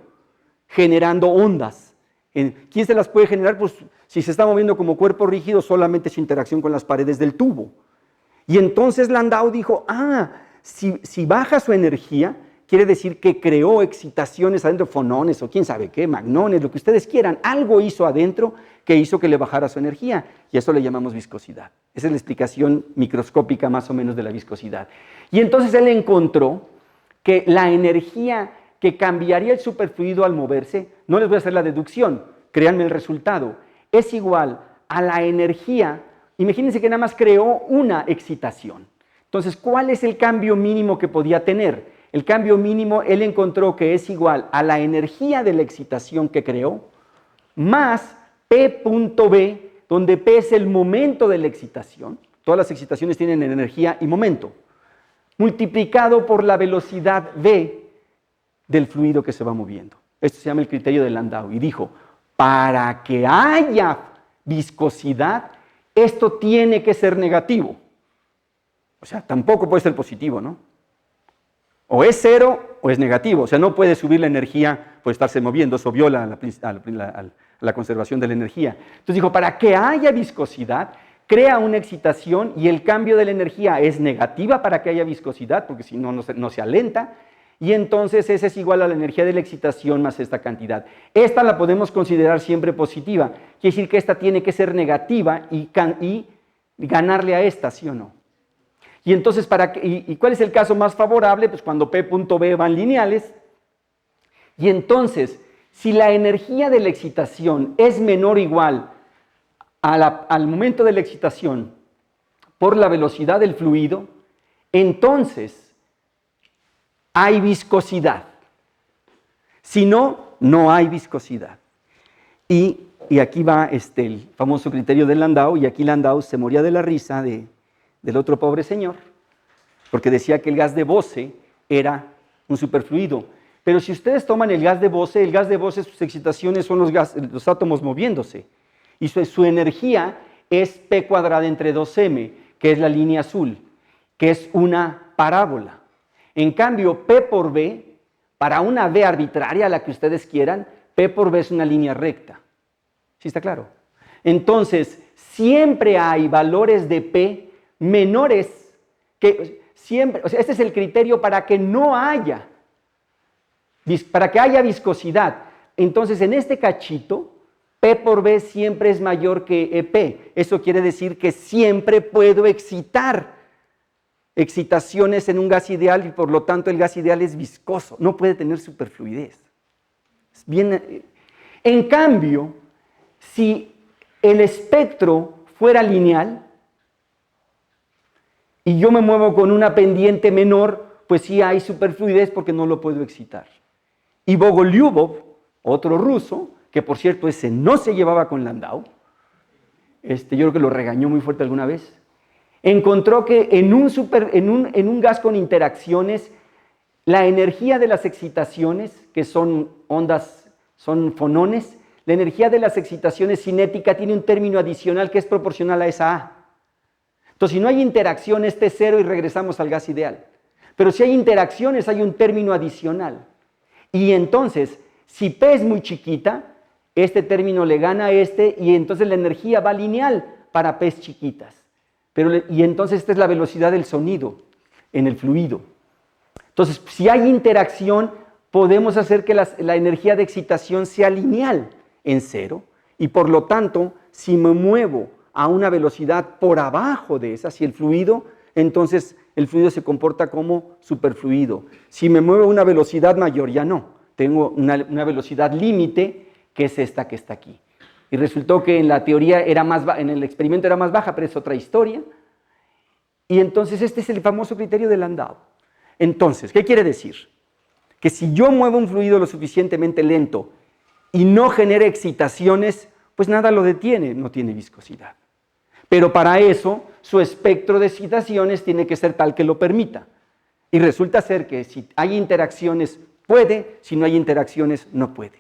Generando ondas. ¿Quién se las puede generar? Pues si se está moviendo como cuerpo rígido, solamente su interacción con las paredes del tubo. Y entonces Landau dijo, si baja su energía, quiere decir que creó excitaciones adentro, fonones o quién sabe qué, magnones, lo que ustedes quieran. Algo hizo adentro que hizo que le bajara su energía. Y eso le llamamos viscosidad. Esa es la explicación microscópica más o menos de la viscosidad. Y entonces él encontró que la energía que cambiaría el superfluido al moverse, no les voy a hacer la deducción, créanme el resultado, es igual a la energía, imagínense que nada más creó una excitación. Entonces, ¿cuál es el cambio mínimo que podía tener? El cambio mínimo él encontró que es igual a la energía de la excitación que creó, más P.B, donde P es el momento de la excitación, todas las excitaciones tienen energía y momento, multiplicado por la velocidad v del fluido que se va moviendo. Esto se llama el criterio de Landau. Y dijo, para que haya viscosidad, esto tiene que ser negativo. O sea, tampoco puede ser positivo, ¿no? O es cero o es negativo. O sea, no puede subir la energía por estarse moviendo. Eso viola la conservación de la energía. Entonces dijo, para que haya viscosidad, crea una excitación y el cambio de la energía es negativa para que haya viscosidad, porque si no, no se alenta. Y entonces esa es igual a la energía de la excitación más esta cantidad. Esta la podemos considerar siempre positiva. Quiere decir que esta tiene que ser negativa y ganarle a esta, ¿sí o no? Y entonces, ¿cuál es el caso más favorable? Pues cuando P.B van lineales. Y entonces, si la energía de la excitación es menor o igual al momento de la excitación por la velocidad del fluido, entonces hay viscosidad. Si no, no hay viscosidad. Y aquí va el famoso criterio de Landau, y aquí Landau se moría de la risa del otro pobre señor, porque decía que el gas de Bose era un superfluido. Pero si ustedes toman el gas de Bose sus excitaciones son los átomos moviéndose, y su energía es P cuadrada entre 2m, que es la línea azul, que es una parábola. En cambio, P por B, para una V arbitraria, la que ustedes quieran, P por B es una línea recta. ¿Sí está claro? Entonces, siempre hay valores de P menores que siempre, o sea, este es el criterio para que no haya, para que haya viscosidad. Entonces, en este cachito, P por B siempre es mayor que EP. Eso quiere decir que siempre puedo excitar excitaciones en un gas ideal y por lo tanto el gas ideal es viscoso, no puede tener superfluidez. En cambio, si el espectro fuera lineal y yo me muevo con una pendiente menor, pues sí hay superfluidez porque no lo puedo excitar. Y Bogolyubov, otro ruso, que por cierto ese no se llevaba con Landau, yo creo que lo regañó muy fuerte alguna vez, encontró que en un gas con interacciones, la energía de las excitaciones, que son ondas, son fonones, la energía de las excitaciones cinética tiene un término adicional que es proporcional a esa A. Entonces, si no hay interacción, este es cero y regresamos al gas ideal. Pero si hay interacciones, hay un término adicional. Y entonces, si P es muy chiquita, este término le gana a este y entonces la energía va lineal para P's chiquitas. Y entonces esta es la velocidad del sonido en el fluido. Entonces, si hay interacción, podemos hacer que la energía de excitación sea lineal en cero y por lo tanto, si me muevo a una velocidad por abajo de esa, si el fluido, entonces el fluido se comporta como superfluido. Si me muevo a una velocidad mayor, ya no. Tengo una velocidad límite, que es esta que está aquí. Y resultó que en la teoría en el experimento era más baja, pero es otra historia. Y entonces este es el famoso criterio de Landau. Entonces, ¿qué quiere decir? Que si yo muevo un fluido lo suficientemente lento y no genera excitaciones, pues nada lo detiene, no tiene viscosidad. Pero para eso, su espectro de excitaciones tiene que ser tal que lo permita. Y resulta ser que si hay interacciones, puede, si no hay interacciones, no puede.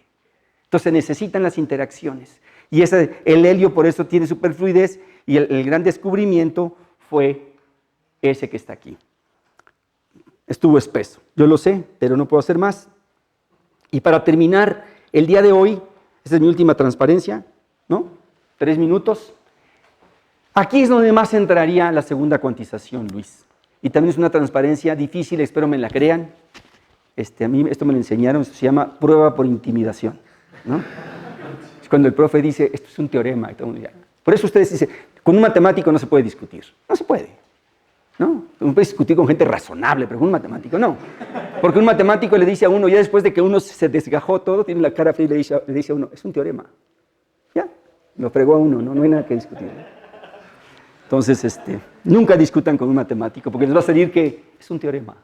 Entonces necesitan las interacciones. Y el helio por eso tiene superfluidez y el gran descubrimiento fue ese que está aquí. Estuvo espeso, yo lo sé, pero no puedo hacer más. Y para terminar, el día de hoy, esta es mi última transparencia, ¿no? 3 minutos. Aquí es donde más entraría la segunda cuantización, Luis. Y también es una transparencia difícil, espero me la crean. A mí esto me lo enseñaron, se llama prueba por intimidación, ¿no? Es cuando el profe dice, esto es un teorema. Y todo el mundo ya. Por eso ustedes dicen, con un matemático no se puede discutir. No se puede, ¿no? Uno puede discutir con gente razonable, pero con un matemático no. Porque un matemático le dice a uno, ya después de que uno se desgajó todo, tiene la cara fría y le dice a uno, es un teorema. Ya, lo fregó a uno, no hay nada que discutir. Entonces, nunca discutan con un matemático, porque les va a salir que es un teorema.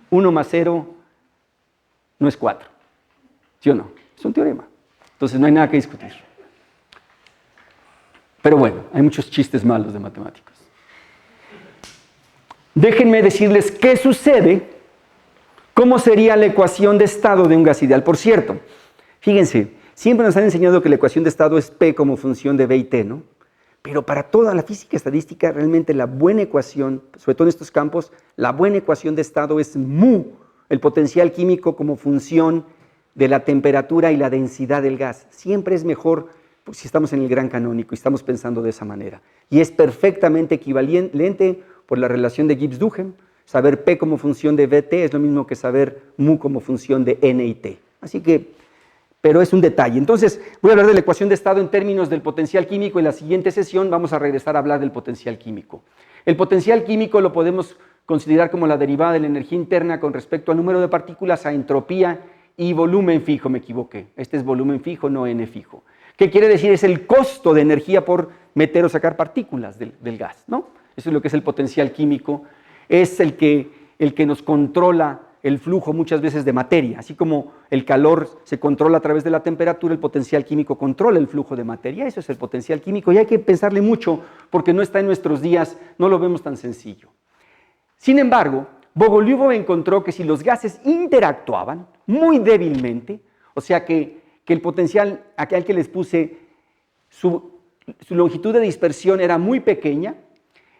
1 más 0 no es 4. ¿Sí o no? Es un teorema. Entonces no hay nada que discutir. Pero bueno, hay muchos chistes malos de matemáticos. Déjenme decirles qué sucede, cómo sería la ecuación de estado de un gas ideal. Por cierto, fíjense, siempre nos han enseñado que la ecuación de estado es P como función de B y T, ¿no? Pero para toda la física estadística, realmente la buena ecuación, sobre todo en estos campos, la buena ecuación de estado es mu, el potencial químico como función de la temperatura y la densidad del gas. Siempre es mejor si estamos en el gran canónico y estamos pensando de esa manera. Y es perfectamente equivalente por la relación de Gibbs-Duhem. Saber P como función de Vt es lo mismo que saber mu como función de N y T. Así que, pero es un detalle. Entonces, voy a hablar de la ecuación de estado en términos del potencial químico. En la siguiente sesión vamos a regresar a hablar del potencial químico. El potencial químico lo podemos considerar como la derivada de la energía interna con respecto al número de partículas, a entropía y volumen fijo, me equivoqué. Este es volumen fijo, no N fijo. ¿Qué quiere decir? Es el costo de energía por meter o sacar partículas del gas, ¿no? Eso es lo que es el potencial químico. Es el que nos controla el flujo muchas veces de materia. Así como el calor se controla a través de la temperatura, el potencial químico controla el flujo de materia. Eso es el potencial químico y hay que pensarle mucho porque no está en nuestros días, no lo vemos tan sencillo. Sin embargo, Bogolyubov encontró que si los gases interactuaban muy débilmente, o sea que el potencial al que les puse, su longitud de dispersión era muy pequeña,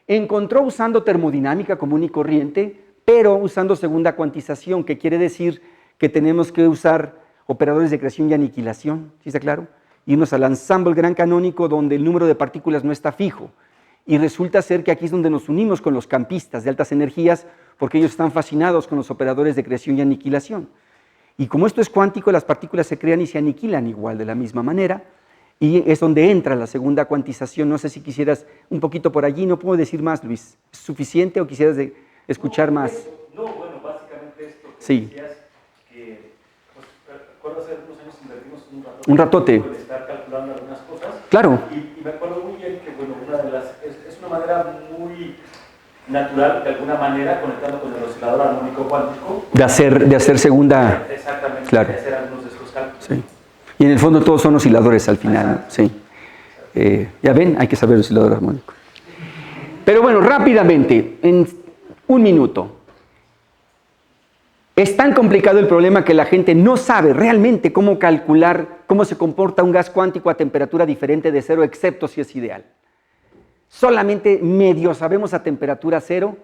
encontró usando termodinámica común y corriente, pero usando segunda cuantización, que quiere decir que tenemos que usar operadores de creación y aniquilación, ¿sí está claro? Irnos al ensemble gran canónico donde el número de partículas no está fijo. Y resulta ser que aquí es donde nos unimos con los campistas de altas energías, porque ellos están fascinados con los operadores de creación y aniquilación. Y como esto es cuántico, las partículas se crean y se aniquilan igual, de la misma manera, y es donde entra la segunda cuantización. No sé si quisieras un poquito por allí, no puedo decir más, Luis. ¿Es suficiente o quisieras escuchar más? No, bueno, básicamente esto que sí. Decías, que, pues, recuerdo hace algunos años invertimos un ratote en estar calculando algunas cosas. Claro. Y me acuerdo muy bien que, bueno, es una manera muy natural, de alguna manera, conectando con el oscilador armónico cuántico. De hacer segunda. Exactamente, claro. de hacer algunos de estos cálculos. Sí. Y en el fondo todos son osciladores al final, ¿no? Sí. Ya ven, hay que saber el oscilador armónico. Pero bueno, rápidamente, en 1 minuto. Es tan complicado el problema que la gente no sabe realmente cómo calcular cómo se comporta un gas cuántico a temperatura diferente de 0, excepto si es ideal. Solamente medio sabemos a temperatura 0,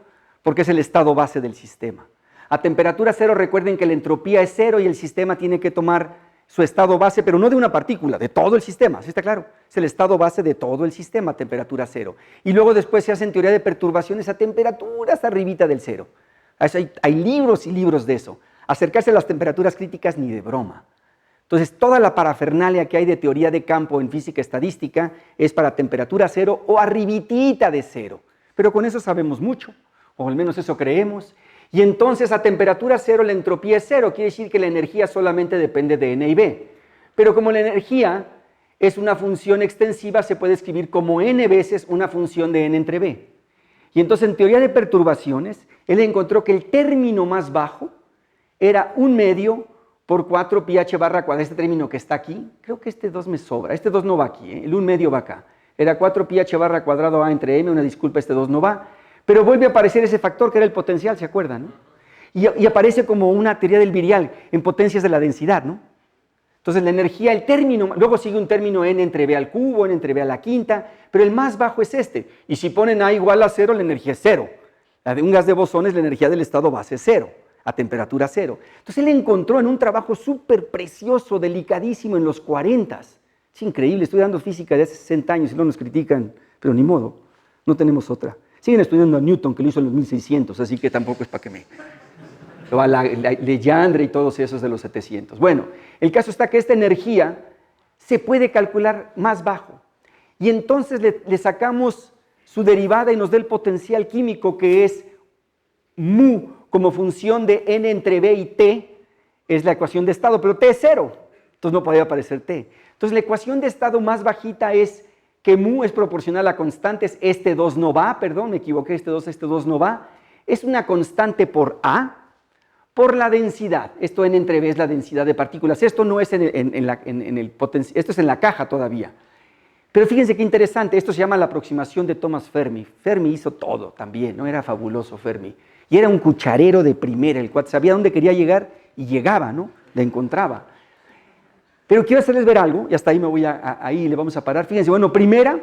porque es el estado base del sistema. A temperatura cero recuerden que la entropía es cero y el sistema tiene que tomar su estado base, pero no de una partícula, de todo el sistema, ¿sí está claro? Es el estado base de todo el sistema a temperatura cero. Y luego después se hacen teoría de perturbaciones a temperaturas arribita del cero. Hay libros y libros de eso. Acercarse a las temperaturas críticas ni de broma. Entonces, toda la parafernalia que hay de teoría de campo en física estadística es para temperatura cero o arribitita de cero. Pero con eso sabemos mucho, o al menos eso creemos. Y entonces a temperatura cero la entropía es cero, quiere decir que la energía solamente depende de N y B. Pero como la energía es una función extensiva, se puede escribir como N veces una función de N entre B. Y entonces en teoría de perturbaciones, él encontró que el término más bajo era 1/2 por 4 pi h barra cuadrada, este término que está aquí, creo que este 2 me sobra, este 2 no va aquí, el 1/2 va acá. Era 4 pi h barra cuadrado A entre M, una disculpa, este 2 no va. Pero vuelve a aparecer ese factor que era el potencial, ¿se acuerdan? ¿No? Y aparece como una teoría del virial en potencias de la densidad, ¿no? Entonces la energía, el término, luego sigue un término n entre b al cubo, n entre b a la quinta, pero el más bajo es este. Y si ponen A igual a 0, la energía es 0. La de un gas de bosones, la energía del estado base es 0, a temperatura 0. Entonces él encontró en un trabajo súper precioso, delicadísimo, en los 40s. Es increíble, estoy dando física de hace 60 años y no nos critican, pero ni modo, no tenemos otra. Siguen estudiando a Newton, que lo hizo en los 1600, así que tampoco es para que me... O a Legendre y todos esos de los 700. Bueno, el caso está que esta energía se puede calcular más bajo. Y entonces le sacamos su derivada y nos da el potencial químico, que es mu como función de n entre b y t, es la ecuación de estado, pero t es 0, entonces no podría aparecer t. Entonces la ecuación de estado más bajita es que mu es proporcional a constantes, este 2 no va, perdón, me equivoqué, este 2 no va, es una constante por A, por la densidad, esto n entre b es la densidad de partículas, esto no es esto es en la caja todavía. Pero fíjense qué interesante, esto se llama la aproximación de Thomas Fermi. Fermi hizo todo también, ¿no? Era fabuloso Fermi. Y era un cucharero de primera, el cual sabía dónde quería llegar y llegaba, ¿no? La encontraba. Pero quiero hacerles ver algo, y hasta ahí me voy ahí le vamos a parar. Fíjense, bueno, primera,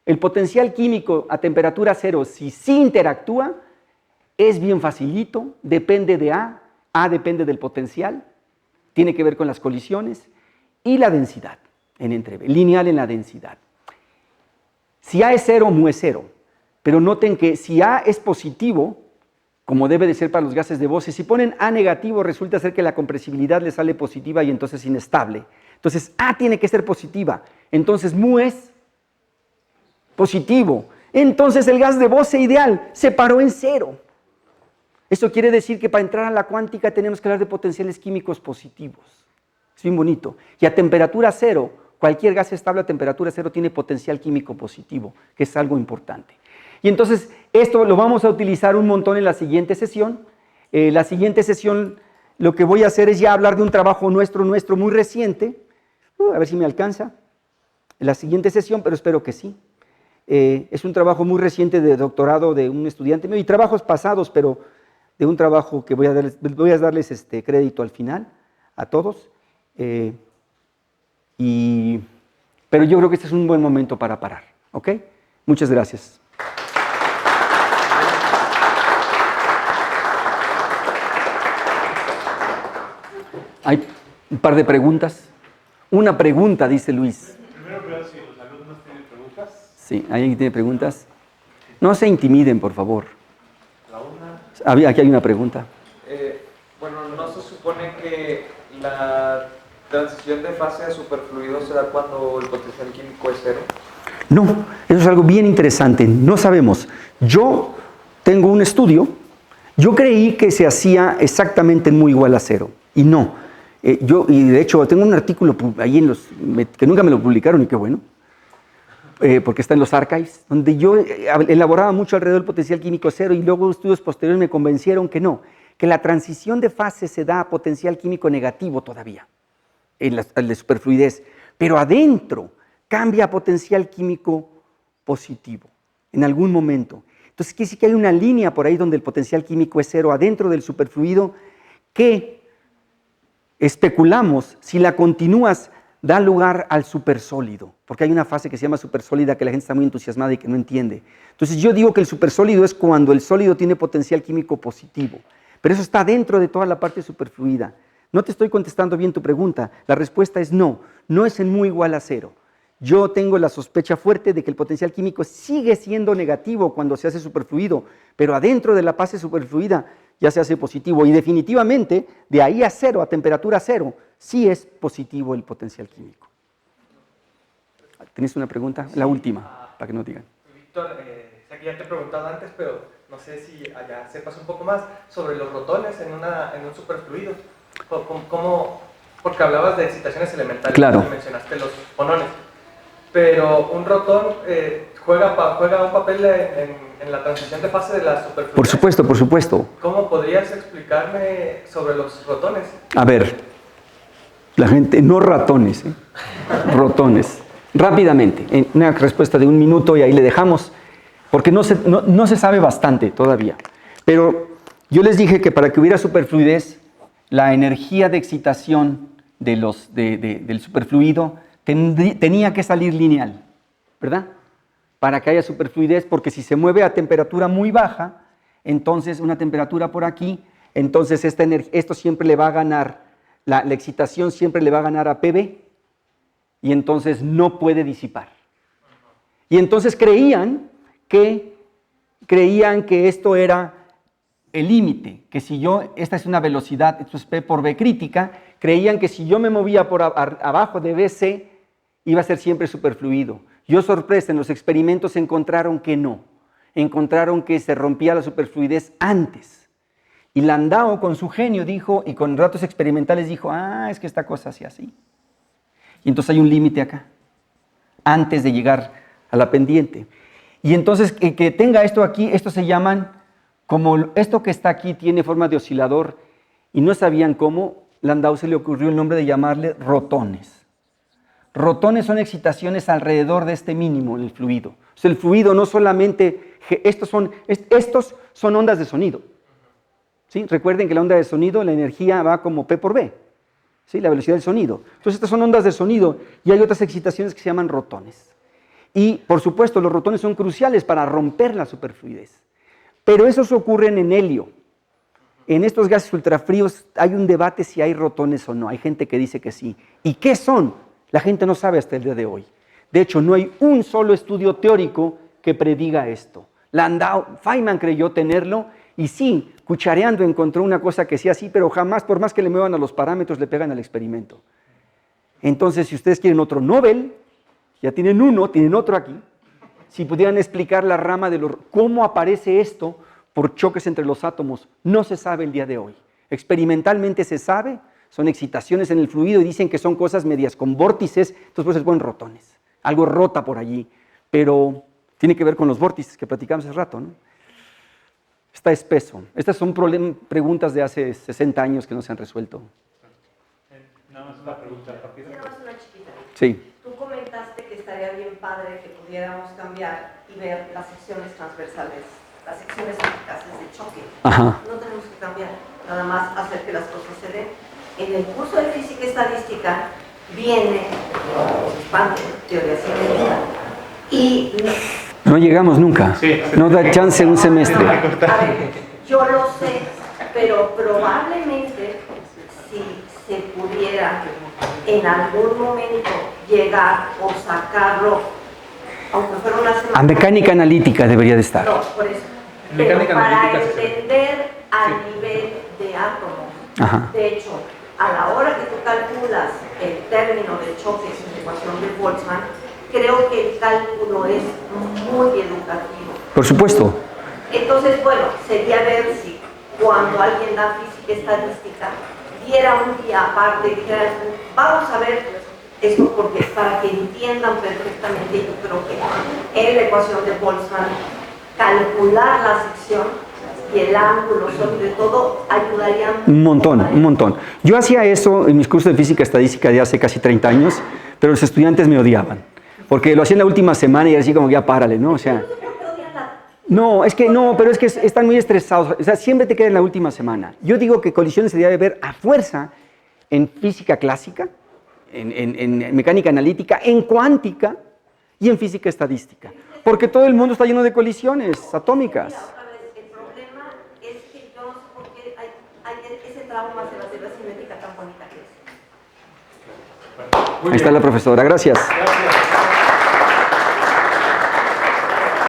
el potencial químico a temperatura cero, si sí interactúa, es bien facilito, depende de A depende del potencial, tiene que ver con las colisiones, y la densidad, n entre b, lineal en la densidad. Si A es 0, mu es 0, pero noten que si A es positivo, como debe de ser para los gases de Bose, si ponen A negativo resulta ser que la compresibilidad le sale positiva y entonces inestable. Entonces A tiene que ser positiva, entonces mu es positivo. Entonces el gas de Bose ideal se paró en 0. Eso quiere decir que para entrar a la cuántica tenemos que hablar de potenciales químicos positivos. Es bien bonito. Y a temperatura 0, cualquier gas estable a temperatura 0 tiene potencial químico positivo, que es algo importante. Y entonces esto lo vamos a utilizar un montón en la siguiente sesión. La siguiente sesión lo que voy a hacer es ya hablar de un trabajo nuestro muy reciente. A ver si me alcanza. En la siguiente sesión, pero espero que sí. Es un trabajo muy reciente de doctorado de un estudiante mío y trabajos pasados, pero de un trabajo que voy a darles crédito al final a todos. Pero yo creo que este es un buen momento para parar. ¿Ok? Muchas gracias. Hay un par de preguntas. Una pregunta, dice Luis. Primero veo si los alumnos tienen preguntas. Sí, ¿alguien tiene preguntas? No se intimiden, por favor. La una. Aquí hay una pregunta. Bueno, ¿no se supone que la transición de fase a superfluido se da cuando el potencial químico es 0? No, eso es algo bien interesante. No sabemos. Yo tengo un estudio. Yo creí que se hacía exactamente muy igual a 0. Y no. Y de hecho tengo un artículo ahí que nunca me lo publicaron y qué bueno, porque está en los archives, donde yo elaboraba mucho alrededor del potencial químico 0 y luego estudios posteriores me convencieron que no, que la transición de fase se da a potencial químico negativo todavía, el de superfluidez, pero adentro cambia a potencial químico positivo en algún momento. Entonces quiere decir que hay una línea por ahí donde el potencial químico es 0 adentro del superfluido que especulamos, si la continúas da lugar al supersólido, porque hay una fase que se llama supersólida que la gente está muy entusiasmada y que no entiende. Entonces yo digo que el supersólido es cuando el sólido tiene potencial químico positivo, pero eso está dentro de toda la parte superfluida. No te estoy contestando bien tu pregunta, la respuesta es no, no es en mu igual a 0. Yo tengo la sospecha fuerte de que el potencial químico sigue siendo negativo cuando se hace superfluido, pero adentro de la fase superfluida ya se hace positivo. Y definitivamente, de ahí a 0, a temperatura 0, sí es positivo el potencial químico. ¿Tienes una pregunta? La última, para que no digan. Víctor, sé que ya te he preguntado antes, pero no sé si allá sepas un poco más sobre los rotones en un superfluido. ¿Cómo? Porque hablabas de excitaciones elementales, claro, y mencionaste los fonones. Pero un rotón juega un papel en la transición de fase de la superfluidez. Por supuesto, por supuesto. ¿Cómo podrías explicarme sobre los rotones? A ver, la gente, no ratones, rotones. Rápidamente, en una respuesta de 1 minuto y ahí le dejamos, porque no se sabe bastante todavía. Pero yo les dije que para que hubiera superfluidez, la energía de excitación del superfluido tenía que salir lineal, ¿verdad? Para que haya superfluidez, porque si se mueve a temperatura muy baja, entonces una temperatura por aquí, entonces esto siempre le va a ganar, la excitación siempre le va a ganar a PB, y entonces no puede disipar. Y entonces creían que esto era el límite, que si esta es una velocidad, esto es P por B crítica, creían que si yo me movía por abajo de BC, iba a ser siempre superfluido. Yo, sorpresa, en los experimentos encontraron que no. Encontraron que se rompía la superfluidez antes. Y Landau, con su genio, dijo, y con datos experimentales dijo, es que esta cosa hace así. Y entonces hay un límite acá, antes de llegar a la pendiente. Y entonces, que tenga esto aquí, esto se llaman, como esto que está aquí tiene forma de oscilador, y no sabían cómo, Landau se le ocurrió el nombre de llamarle rotones. Rotones son excitaciones alrededor de este mínimo en el fluido. O sea, el fluido no solamente, estos son ondas de sonido. ¿Sí? Recuerden que la onda de sonido, la energía va como P por B. ¿Sí? La velocidad del sonido. Entonces estas son ondas de sonido y hay otras excitaciones que se llaman rotones. Y por supuesto los rotones son cruciales para romper la superfluidez. Pero esos ocurren en helio. En estos gases ultrafríos hay un debate si hay rotones o no. Hay gente que dice que sí. ¿Y qué son? La gente no sabe hasta el día de hoy. De hecho, no hay un solo estudio teórico que prediga esto. Feynman creyó tenerlo y sí, cuchareando encontró una cosa que sí así, pero jamás, por más que le muevan a los parámetros, le pegan al experimento. Entonces, si ustedes quieren otro Nobel, ya tienen uno, tienen otro aquí. Si pudieran explicar la rama de cómo aparece esto por choques entre los átomos, no se sabe el día de hoy. Experimentalmente se sabe, son excitaciones en el fluido y dicen que son cosas medias con vórtices, entonces por eso se ponen rotones. Algo rota por allí, pero tiene que ver con los vórtices que platicamos hace rato, ¿no? Está espeso. Estas son preguntas de hace 60 años que no se han resuelto. Nada más una pregunta rápida. Sí, nada más una chiquita. Sí. Tú comentaste que estaría bien padre que pudiéramos cambiar y ver las secciones transversales, las secciones eficaces de choque. Ajá. No tenemos que cambiar, nada más hacer que las cosas se den. En el curso de física estadística viene, teoría científica, y No llegamos nunca. Sí. No da chance un semestre. a ver, yo lo sé, pero probablemente si se pudiera en algún momento llegar o sacarlo, aunque fuera una semana. A mecánica analítica debería de estar. No, por eso. Mecánica Pero para analítica, sí. entender al nivel de átomos, Ajá. de hecho, a la hora que tú calculas el término de choques en la ecuación de Boltzmann, creo que el cálculo es muy educativo. Por supuesto. Entonces, bueno, sería ver si cuando alguien da física estadística, diera un día aparte y dijera, vamos a ver esto porque para que entiendan perfectamente, yo creo que en la ecuación de Boltzmann, calcular la sección y el ángulo, sobre todo, ayudaría Un montón. Yo hacía eso en mis cursos de física estadística de hace casi 30 años, pero los estudiantes me odiaban, porque lo hacía en la última semana y así como ya párale, ¿no? O sea, no, pero es que están muy estresados, o sea, siempre te queda en la última semana. Yo digo que colisiones se debe ver a fuerza en física clásica, en mecánica analítica, en cuántica y en física estadística. Porque todo el mundo está lleno de colisiones atómicas. Otra vez, el problema es que yo no sé por qué hay ese trauma de la teoría cinética tan bonita que es. Ahí está la profesora, gracias. Gracias.